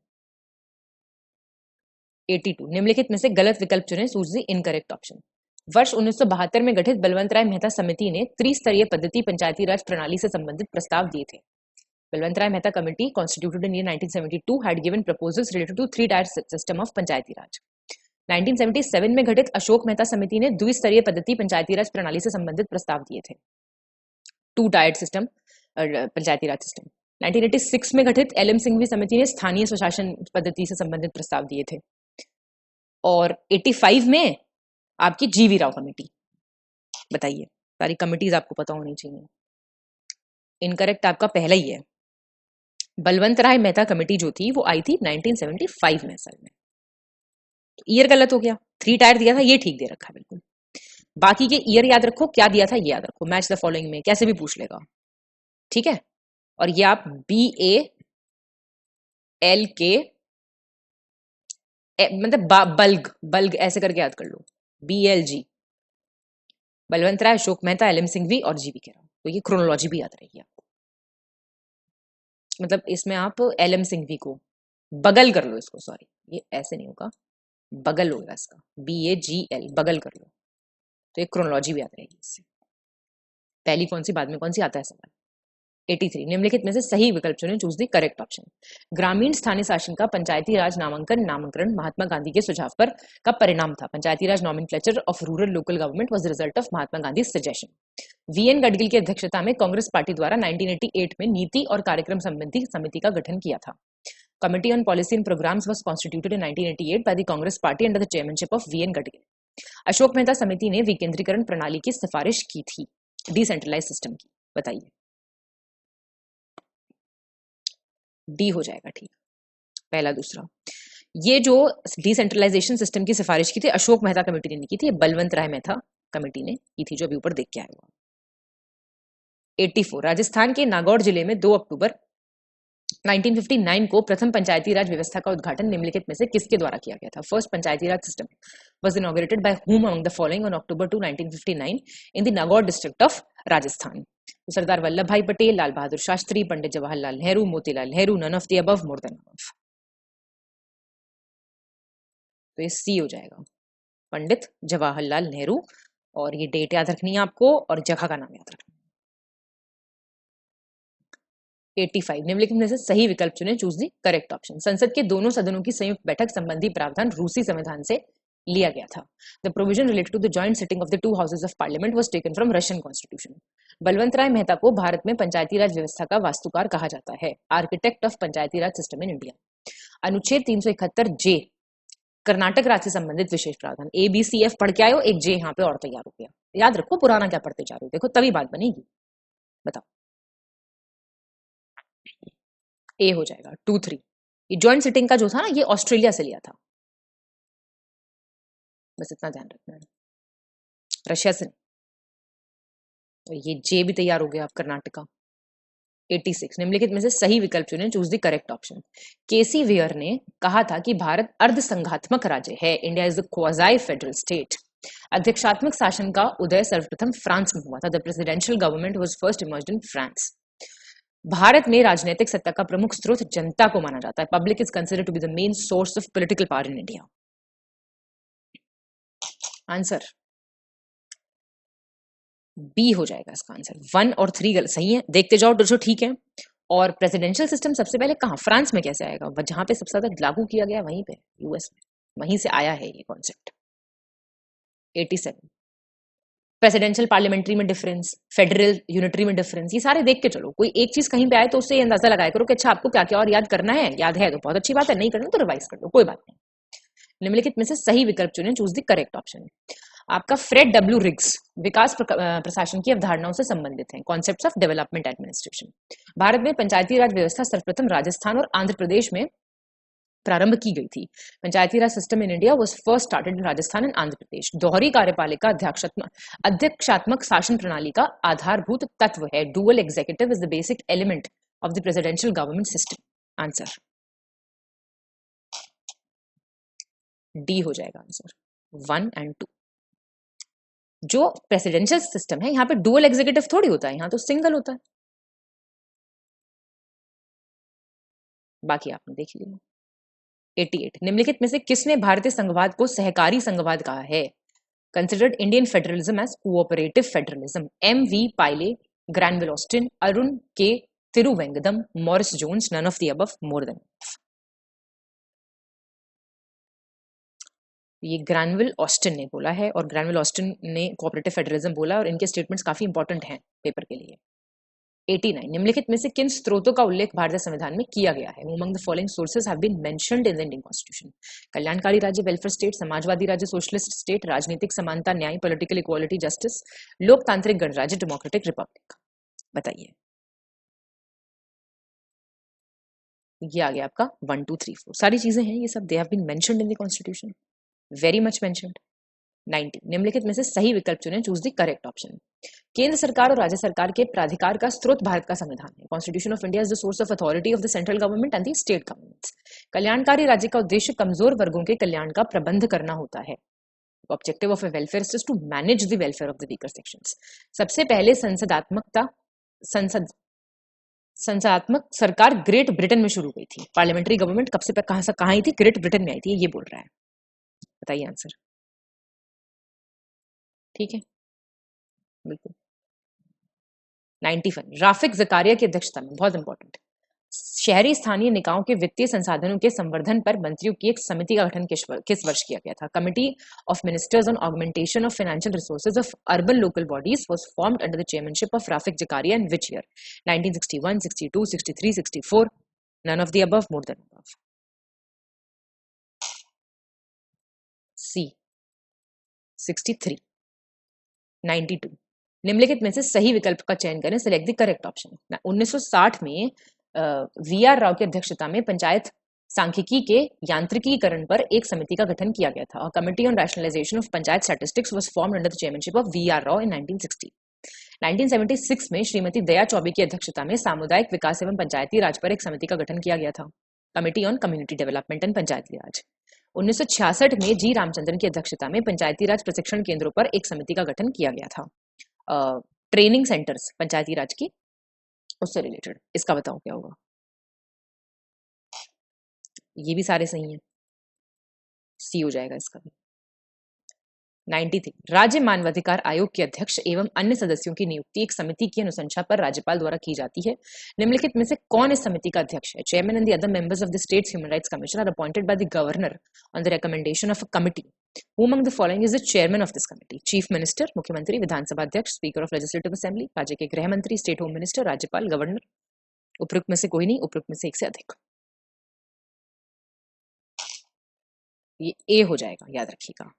82, निम्नलिखित में से गलत विकल्प चुनें, चूज द इनकरेक्ट ऑप्शन। वर्ष 1972 में गठित बलवंत राय मेहता समिति ने त्रिस्तरीय पद्धति पंचायती राज प्रणाली से संबंधित प्रस्ताव दिए थे। Balwant Rai Mehta committee constituted in year 1972 had given proposals related to three-tier system of पंचायती राज। 1977 में गठित अशोक मेहता समिति ने द्विस्तरीय पद्धति पंचायती राज प्रणाली से संबंधित प्रस्ताव दिए थे, to tired system Panchayati Raj system. 1986 में गठित एलएम सिंघवी समिति ने स्थानीय स्वशासन पद्धति से संबंधित प्रस्ताव दिए थे। और 85 में आपकी जीवी राव कमेटी। बताइए, सारी कमिटीज आपको पता होनी चाहिए। इनकरेक्ट आपका पहला ही है। बलवंत राय मेहता कमेटी जो थी वो आई थी 1975 में असल में। तो ईयर गलत हो गया, 3 टायर दिया था, ये ठीक दे रखा है बिल्कुल। बाकी के ईयर याद रखो, क्या दिया था ये याद रखो, मैच द फॉलोइंग में कैसे भी पूछ लेगा, ठीक है। और ये आप BALK मतलब बल्ग ऐसे करके याद कर लो, BLG, बलवंत राय, अशोक मेहता, एलएम सिंघवी और जीवी के राव। तो ये क्रोनोलॉजी भी याद रहेगी आपको। मतलब इसमें आप एलएम सिंघवी को बगल कर लो, इसको सॉरी ये ऐसे नहीं होगा, बगल होगा इसका, BAGL, बगल कर लो। तो एक क्रोनोलॉजी भी याद रहेगी इससे, पहली कौन सी बाद में कौन सी आता है सवाल। 83, निम्नलिखित में से सही विकल्प चुनें, चूज द करेक्ट ऑप्शन। ग्रामीण स्थानीय शासन का पंचायती राज नामकरण महात्मा गांधी के सुझाव पर का परिणाम था। Panchayati Raj nomenclature of rural local government was the result of Mahatma Gandhi suggestion. VN Gadgil की अध्यक्षता में कांग्रेस पार्टी द्वारा 1988 में नीति और कार्यक्रम संबंधी समिति का गठन किया था। Committee on policy and programmes was constituted in 1988 by the Congress party under the chairmanship of VN Gadgil. Ashok Mehta समिति ने विकेंद्रीकरण प्रणाली की सिफारिश की थी, डिसेंट्रलाइज सिस्टम की। बताइए। डी हो जाएगा ठीक, पहला दूसरा। ये जो डिसेंट्रलाइजेशन सिस्टम की सिफारिश की थी अशोक मेहता कमेटी ने की थी, बलवंत राय मेहता कमेटी ने की थी, जो अभी ऊपर देख के आया हुआ। 84, राजस्थान के नागौर जिले में 2 अक्टूबर 1959 को प्रथम पंचायती राज व्यवस्था का उद्घाटन निम्नलिखित में से किसके द्वारा किया गया था। First Panchayati Raj system was inaugurated by whom among the following on October 2, 1959 in the Nagaur district of Rajasthan. तो Sardar Vallabh Bhai Patel, Lal Bahadur Shastri, Pandit Jawaharlal Nehru, Motilal Nehru, none of the above, more than above. तो ये सी हो जाएगा, पंडित जवाहरलाल नेहरू। और ये डेट याद रखनी है आपको और जगह का नाम याद रखना है। 85, निम्नलिखित में से सही विकल्प चुनें, चूज द करेक्ट ऑप्शन। संसद के दोनों सदनों की संयुक्त बैठक संबंधी प्रावधान रूसी संविधान से लिया गया था। The provision related to the joint sitting of the 2 houses of parliament was taken from Russian constitution. Balwant Rai Mehta को भारत में पंचायती राज व्यवस्था का वास्तुकार कहा जाता है, architect of Panchayati Raj system in India. अनुच्छेद 371J कर्नाटक राज्य से संबंधित विशेष प्रावधान। ABCF पढ़ के आयो, एक J यहाँ पे और तैयार हो गया। याद रखो पुराना क्या पढ़ते जा रहे हो, देखो तभी बात बनेगी। बताओ। ए हो जाएगा 2-3। ये जॉइंट सिटिंग का जो था ना, ये ऑस्ट्रेलिया से लिया था, बस इतना ध्यान रखना है, रशिया से नहीं। तो ये जे भी तैयार हो गया आप, कर्नाटका। 86, निम्नलिखित में से सही विकल्प चुनें, choose the correct option. KC Wheare ने कहा था कि भारत अर्धसंघात्मक राज्य है, India is the quasi federal state. अध्यक्षात्मक शासन का उदय सर्वप्रथम फ्रांस में हुआ था। The presidential government was first emerged in France. Bharat में राजनीतिक सत्ता का प्रमुख स्रोत जनता को माना जाता है. Public is considered to be the main source of political power in India. Answer B हो जाएगा इसका आंसर. 1 और 3 गलत सही है. देखते जाओ जो ठीक है. और प्रेसिडेंशियल सिस्टम सबसे पहले कहाँ, फ्रांस में कैसे आएगा? जहां पे सबसे ज्यादा लागू किया गया वहीं पे, यूएस में, वहीं से आया है ये कॉन्सेप्ट. 87 प्रेसिडेंशियल पार्लियामेंट्री में डिफरेंस, फेडरल यूनिटरी में डिफरेंस, ये सारे देख के चलो. कोई एक चीज कहीं पे आए तो उससे अंदाजा लगाया करो कि अच्छा आपको क्या क्या और याद करना है. याद है तो बहुत अच्छी बात है, नहीं करना तो रिवाइज कर लो, कोई बात नहीं. निम्नलिखित में से सही विकल्प चुनें. Choose the correct option. आपका फ्रेड डब्ल्यू रिग्स विकास प्रशासन की अवधारणाओं से संबंधित हैं. Concepts of development administration. Bharat में पंचायती राज व्यवस्था सर्वप्रथम राजस्थान और आंध्र प्रदेश में प्रारंभ की गई थी. Panchayati Raj system in India was first started in Rajasthan and Andhra Pradesh. दोहरी कार्यपालिका अध्यक्षात्मक शासन प्रणाली का आधारभूत तत्व है. Dual executive is the basic element of the presidential government system. Answer D हो जाएगा आंसर. 1 and 2. जो प्रेसिडेंशियल सिस्टम है यहाँ पे डुअल एग्जीक्यूटिव थोड़ी होता है, यहाँ तो सिंगल होता है. बाकी आपने देख लिया. 88 निम्नलिखित में से किसने भारतीय संघवाद को सहकारी संघवाद कहा है? Considered Indian federalism as cooperative federalism. M.V. Pylee, Granville Austin, Arun K Tiruvengadam, Morris Jones, none of the above, more than. ये ग्रैनविल ऑस्टिन ने बोला है और ग्रैनविल ऑस्टिन ने कोऑपरेटिव फेडरलिज्म बोला और इनके स्टेटमेंट्स काफी इंपॉर्टेंट हैं पेपर के लिए. 89 निम्नलिखित में से किन स्रोतों का उल्लेख भारतीय संविधान में किया गया है? Among the following sources have been mentioned in the Indian constitution. कल्याणकारी राज्य वेलफेयर स्टेट, समाजवादी राज्य सोशलिस्ट स्टेट, राजनीतिक समानता न्याय पॉलिटिकल इक्वालिटी जस्टिस, लोकतांत्रिक गणराज्य डेमोक्रेटिक रिपब्लिक. बताइए. ये आ गया आपका 1 2 3 4 सारी चीजें हैं ये सब. They have been mentioned in the constitution, very much mentioned. 90 निम्नलिखित में से सही विकल्प चुनें. Choose the correct option. केंद्र सरकार और राज्य सरकार के प्राधिकार का स्रोत भारत का संविधान है. Constitution of India is the source of authority of the central government and the state governments. कल्याणकारी राज्य का उद्देश्य कमजोर वर्गों के कल्याण का प्रबंध करना होता है. Objective of a welfare is to manage the welfare of the weaker sections. सबसे पहले संसदात्मक सरकार ग्रेट ब्रिटेन में शुरू हुई थी. पार्लियामेंट्री गवर्नमेंट कब से कहां आई थी? ग्रेट ब्रिटेन में आई थी, ये बोल रहा है. बताइए आंसर. ठीक है, बिल्कुल. 91 राफिक जकारिया की अध्यक्षता में, बहुत इंपॉर्टेंट, शहरी स्थानीय निकायों के वित्तीय संसाधनों के संवर्धन पर मंत्रियों की एक समिति का गठन किस वर्ष किया गया था? Committee of ministers on augmentation of financial resources of urban local bodies was formed under the chairmanship of Rafiq Zakaria in which year? 1961, 62, 63, 64, none of the above, more than above. C 63. 92 निम्नलिखित में से सही विकल्प का चयन करें. Select the correct option. 1960 में VR. Rao की अध्यक्षता में पंचायत सांख्यिकी के यांत्रिकीकरण पर एक समिति का गठन किया गया था. Committee on rationalisation of panchayat statistics was formed under the chairmanship of VR. Rao in 1960. 1976 में श्रीमती दया चौबे की अध्यक्षता में सामुदायिक विकास एवं पंचायती राज पर एक समिति का गठन किया गया था. Committee on community development and Panchayati Raj. 1966 में जी रामचंद्रन की अध्यक्षता में पंचायती राज प्रशिक्षण केंद्रों पर एक समिति का गठन किया गया था. ट्रेनिंग सेंटर्स पंचायती राज की, उससे रिलेटेड. इसका बताओ क्या होगा? ये भी सारे सही हैं, सी हो जाएगा इसका भी. 93 राज्य मानवाधिकार आयोग के अध्यक्ष एवं अन्य सदस्यों की नियुक्ति एक समिति की अनुशंसा पर राज्यपाल द्वारा की जाती है. निम्नलिखित में से कौन इस समिति का अध्यक्ष है? Chairman and the other members of the states human rights commission are appointed by the governor on the recommendation of a committee. Who among the following is the chairman of this committee? Chief minister, मुख्यमंत्री, विधानसभा अध्यक्ष, speaker of legislative assembly, राज्य के गृह मंत्री, state home minister, राज्यपाल, governor. उपयुक्त में से कोई नहीं, उपयुक्त में से एक से अधिक. ये ए हो जाएगा, याद रखिएगा.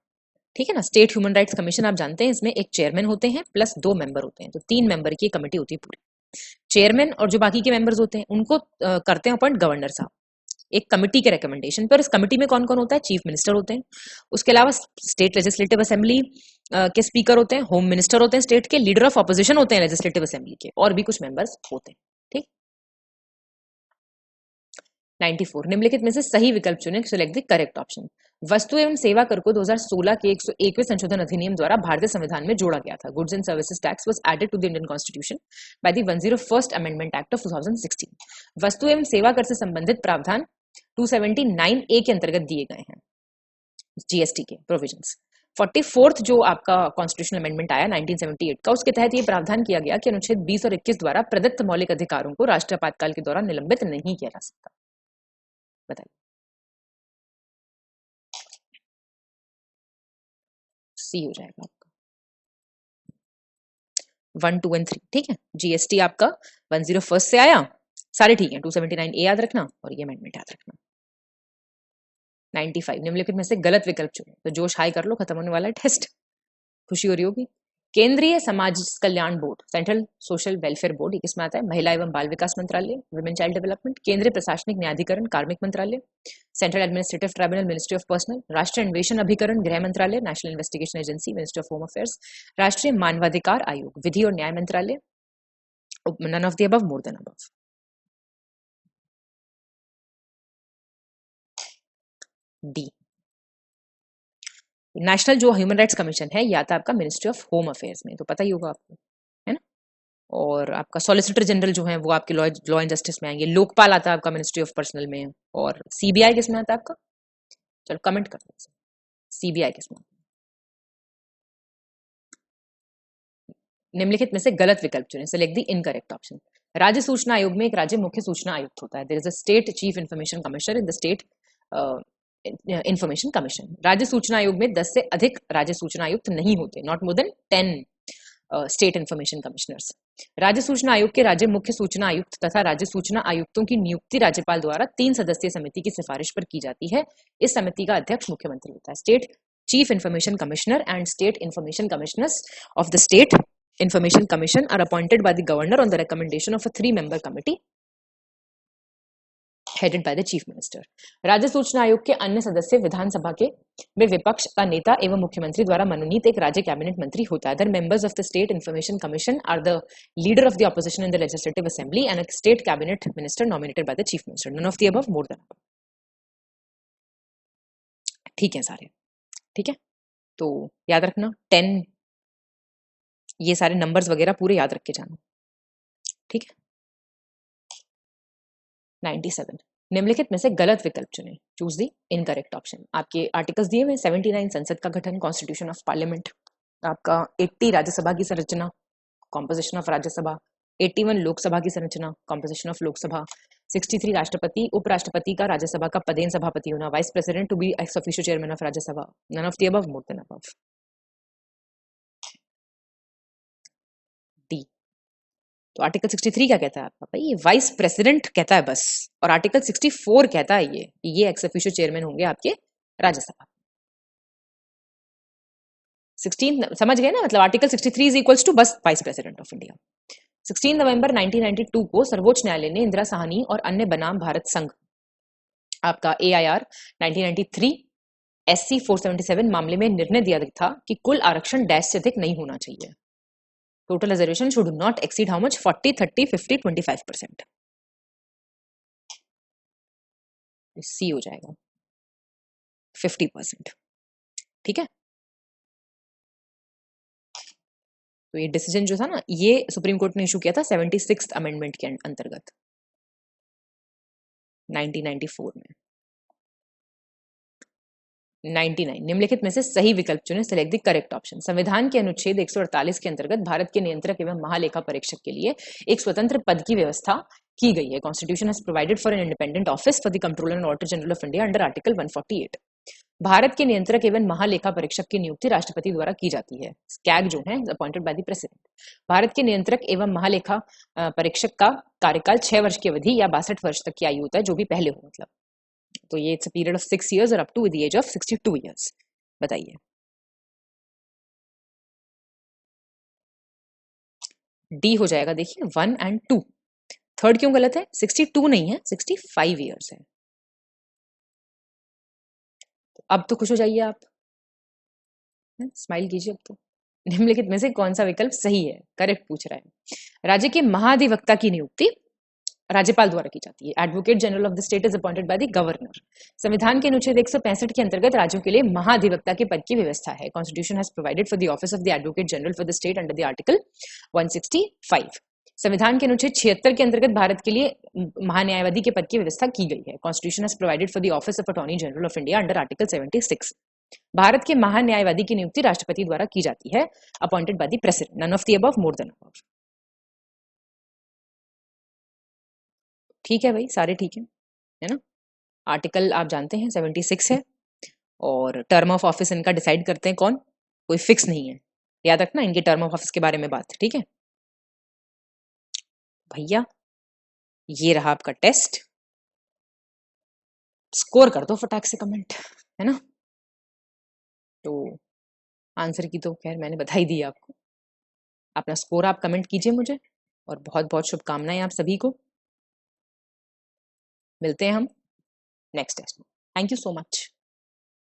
ठीक है ना. स्टेट ह्यूमन राइट्स कमीशन आप जानते हैं, इसमें एक चेयरमैन होते हैं प्लस 2 मेंबर होते हैं, तो 3 मेंबर की कमेटी होती है पूरी. चेयरमैन और जो बाकी के मेंबर्स होते हैं उनको करते हैं अपॉइंट गवर्नर साहब एक कमिटी के रिकमेंडेशन पर. इस कमिटी में कौन कौन होता है? चीफ मिनिस्टर होते हैं, उसके अलावा स्टेट लेजिस्लेटिव असेंबली के स्पीकर होते हैं, होम मिनिस्टर होते हैं स्टेट के, लीडर ऑफ ऑपोजिशन होते हैं लेजिस्लेटिव असेंबली के, और भी कुछ मेंबर्स होते हैं. ठीक. 94 निम्नलिखित में से सही विकल्प चुनें. Select the correct option. वस्तु एवं सेवा कर को 2016 के 101वें संशोधन अधिनियम द्वारा भारतीय संविधान में जोड़ा गया था। Goods and services tax was added to the Indian constitution by the 101st amendment act of 2016। वस्तु एवं सेवा कर से संबंधित प्रावधान 279A के अंतर्गत दिए गए हैं जीएसटी के प्रोविजंस। 44th जो आपका कॉन्स्टिट्यूशनल अमेंडमेंट आया 1978 का, उसके तहत ये प्रावधान किया गया कि अनुच्छेद 20 और 21 द्वारा प्रदत्त मौलिक अधिकारों को राष्ट्रीय आपातकाल के दौरान निलंबित नहीं किया जा सकता। बताइए, सी हो जाएगा आपका 1, 2 and 3। ठीक है, जीएसटी आपका 101 से आया, सारे ठीक है। 279A याद रखना और ये अमेंडमेंट याद रखना। 95 निम्नलिखित में से गलत विकल्प चुने। तो जोश हाई कर लो, खत्म होने वाला है टेस्ट, खुशी हो रही होगी। केंद्रीय समाज कल्याण बोर्ड, सेंट्रल सोशल वेलफेयर बोर्ड, ये किसमें आता है? महिला एवं बाल विकास मंत्रालय, वुमेन चाइल्ड डेवलपमेंट। केंद्रीय प्रशासनिक न्यायाधिकरण, कार्मिक मंत्रालय। Central administrative tribunal, ministry of personnel. राष्ट्रीय अन्वेषण अभिकरण, गृह मंत्रालय, national investigation agency, ministry of home affairs. राष्ट्रीय मानवाधिकार आयोग, विधि और न्याय मंत्रालय। None of the above, more than above. D, national जो ह्यूमन राइट्स कमीशन है, या था आपका मिनिस्ट्री ऑफ होम अफेयर्स में, तो पता ही होगा आपको, है ना। और आपका सॉलिसिटर जनरल जो है वो आपके लॉ एंड जस्टिस में आएंगे। लोकपाल आता है आपका मिनिस्ट्री ऑफ पर्सनल में। और सीबीआई किसमें आता है आपका? चलो कमेंट कर दो, सीबीआई किसमें? निम्नलिखित में से गलत विकल्प चुनें। Select the incorrect option. राज्य सूचना आयोग में एक राज्य मुख्य सूचना आयुक्त होता है। There is a state chief information commissioner in the state information commission. राज्य सूचना आयोग में 10 से अधिक राज्य सूचना आयुक्त नहीं होते, not more than 10 state information commissioners. राज्य सूचना आयोग के राज्य मुख्य सूचना आयुक्त तथा राज्य सूचना आयुक्तों की नियुक्ति राज्यपाल द्वारा 3 सदस्यीय समिति की सिफारिश पर की जाती है। इस समिति का अध्यक्ष मुख्यमंत्री होता है। State chief information commissioner and state information commissioners of the state information commission are appointed by the governor on the recommendation of a 3-member committee headed by the chief minister. राज्य सूचना आयोग के अन्य सदस्य विधानसभा के में विपक्ष का नेता एवं मुख्यमंत्री द्वारा मनोनीत एक राज्य कैबिनेट मंत्री होता है। Other members of the state information commission are the leader of the opposition in the legislative assembly and a state cabinet minister nominated by the chief minister. None of the above, more than above. ठीक है सारे, ठीक है। तो याद रखना 10, ये सारे नंबर्स वगैरह पूरे याद रख के जाना, ठीक है। 97 निम्नलिखित में से गलत विकल्प चुनें। Choose the incorrect option. आपके आर्टिकल्स दिए हुए 79 संसद का गठन, कॉन्स्टिट्यूशन ऑफ पार्लियामेंट। आपका 80 राज्यसभा की संरचना, कॉम्पोजिशन ऑफ राज्यसभा। 81 लोकसभा की संरचना, कॉम्पोजिशन ऑफ लोकसभा। 63 राष्ट्रपति उपराष्ट्रपति का राज्यसभा का पदेन सभापति होना, vice president to be ex officio chairman of Rajya Sabha. None of the above, more than above. D, तो आर्टिकल 63 क्या कहता है आपका? भाई ये वाइस प्रेसिडेंट कहता है बस, और आर्टिकल 64 कहता है ये एक्स ऑफिशियो चेयरमैन होंगे आपके राज्यसभा। 16 समझ गए ना, मतलब आर्टिकल 63 इज इक्वल्स टू बस वाइस प्रेसिडेंट ऑफ इंडिया। 16 नवंबर 1992 को सर्वोच्च न्यायालय ने इंदिरा साहनी और अन्य बनाम भारत संघ आपका AIR 1993 SC 477 मामले में निर्णय दिया था कि कुल आरक्षण डैश से अधिक नहीं होना चाहिए। Total reservation should not exceed how much? 40, 30, 50, 25%। सी हो जाएगा 50%, ठीक है। तो ये डिसीजन जो था ना, ये सुप्रीम कोर्ट ने इशू किया था 76th अमेंडमेंट के अंतर्गत 1994 में। 99 निम्नलिखित में से सही विकल्प चुनें। Select the correct option. संविधान के अनुच्छेद 148 के अंतर्गत भारत के नियंत्रक एवं महालेखा परीक्षक के लिए एक स्वतंत्र पद की व्यवस्था की गई है। Constitution has provided for an independent office for the controller and auditor general of India under article 148। Bharat के नियंत्रक एवं महालेखा परीक्षक की नियुक्ति राष्ट्रपति द्वारा की जाती है। स्कैग जो है appointed by the president. Bharat के नियंत्रक एवं महालेखा परीक्षक का कार्यकाल 6 वर्ष की अवधि या 62 वर्ष तक की आयु होता है, जो भी पहले हो, मतलब तो ये it's a period of 6 years और up to the age of 62 years। बताइए, डी हो जाएगा। देखिए 1 and 2, थर्ड क्यों गलत है? 62 नहीं है, 65 years है। तो अब तो खुश हो जाइए आप, स्माइल कीजिए अब तो। निम्नलिखित में से कौन सा विकल्प सही है? करेक्ट पूछ रहा है। राज्य के महाधिवक्ता की नियुक्ति राज्यपाल द्वारा की जाती है। Advocate general of the state is appointed by the governor. संविधान के अनुच्छेद 165 के अंतर्गत राज्यों के लिए महाधिवक्ता के पद की व्यवस्था है। Constitution has provided for the office of the advocate general for the state under the article 165। संविधान के अनुच्छेद 76 के अंतर्गत भारत के लिए महान्यायवादी के पद की व्यवस्था की गई है। Constitution has provided for the office of attorney general of India under article 76। भारत के महान्यायवादी की नियुक्ति राष्ट्रपति द्वारा की जाती है, appointed by the president. None of the above, more than above. ठीक है भाई, सारे ठीक है ना। आर्टिकल आप जानते हैं 76 है, और टर्म ऑफ ऑफिस इनका डिसाइड करते हैं कौन, कोई फिक्स नहीं है, याद रखना इनके टर्म ऑफ ऑफिस के बारे में बात। ठीक है भैया, ये रहा आपका टेस्ट। स्कोर कर दो फटाक से कमेंट, है ना। तो आंसर की तो खैर मैंने बता ही दी आपको। अपना स्कोर आप कमेंट कीजिए मुझे, और बहुत बहुत शुभकामनाएं आप सभी को। मिलते हैं हम नेक्स्ट टेस्ट में। Thank you so much.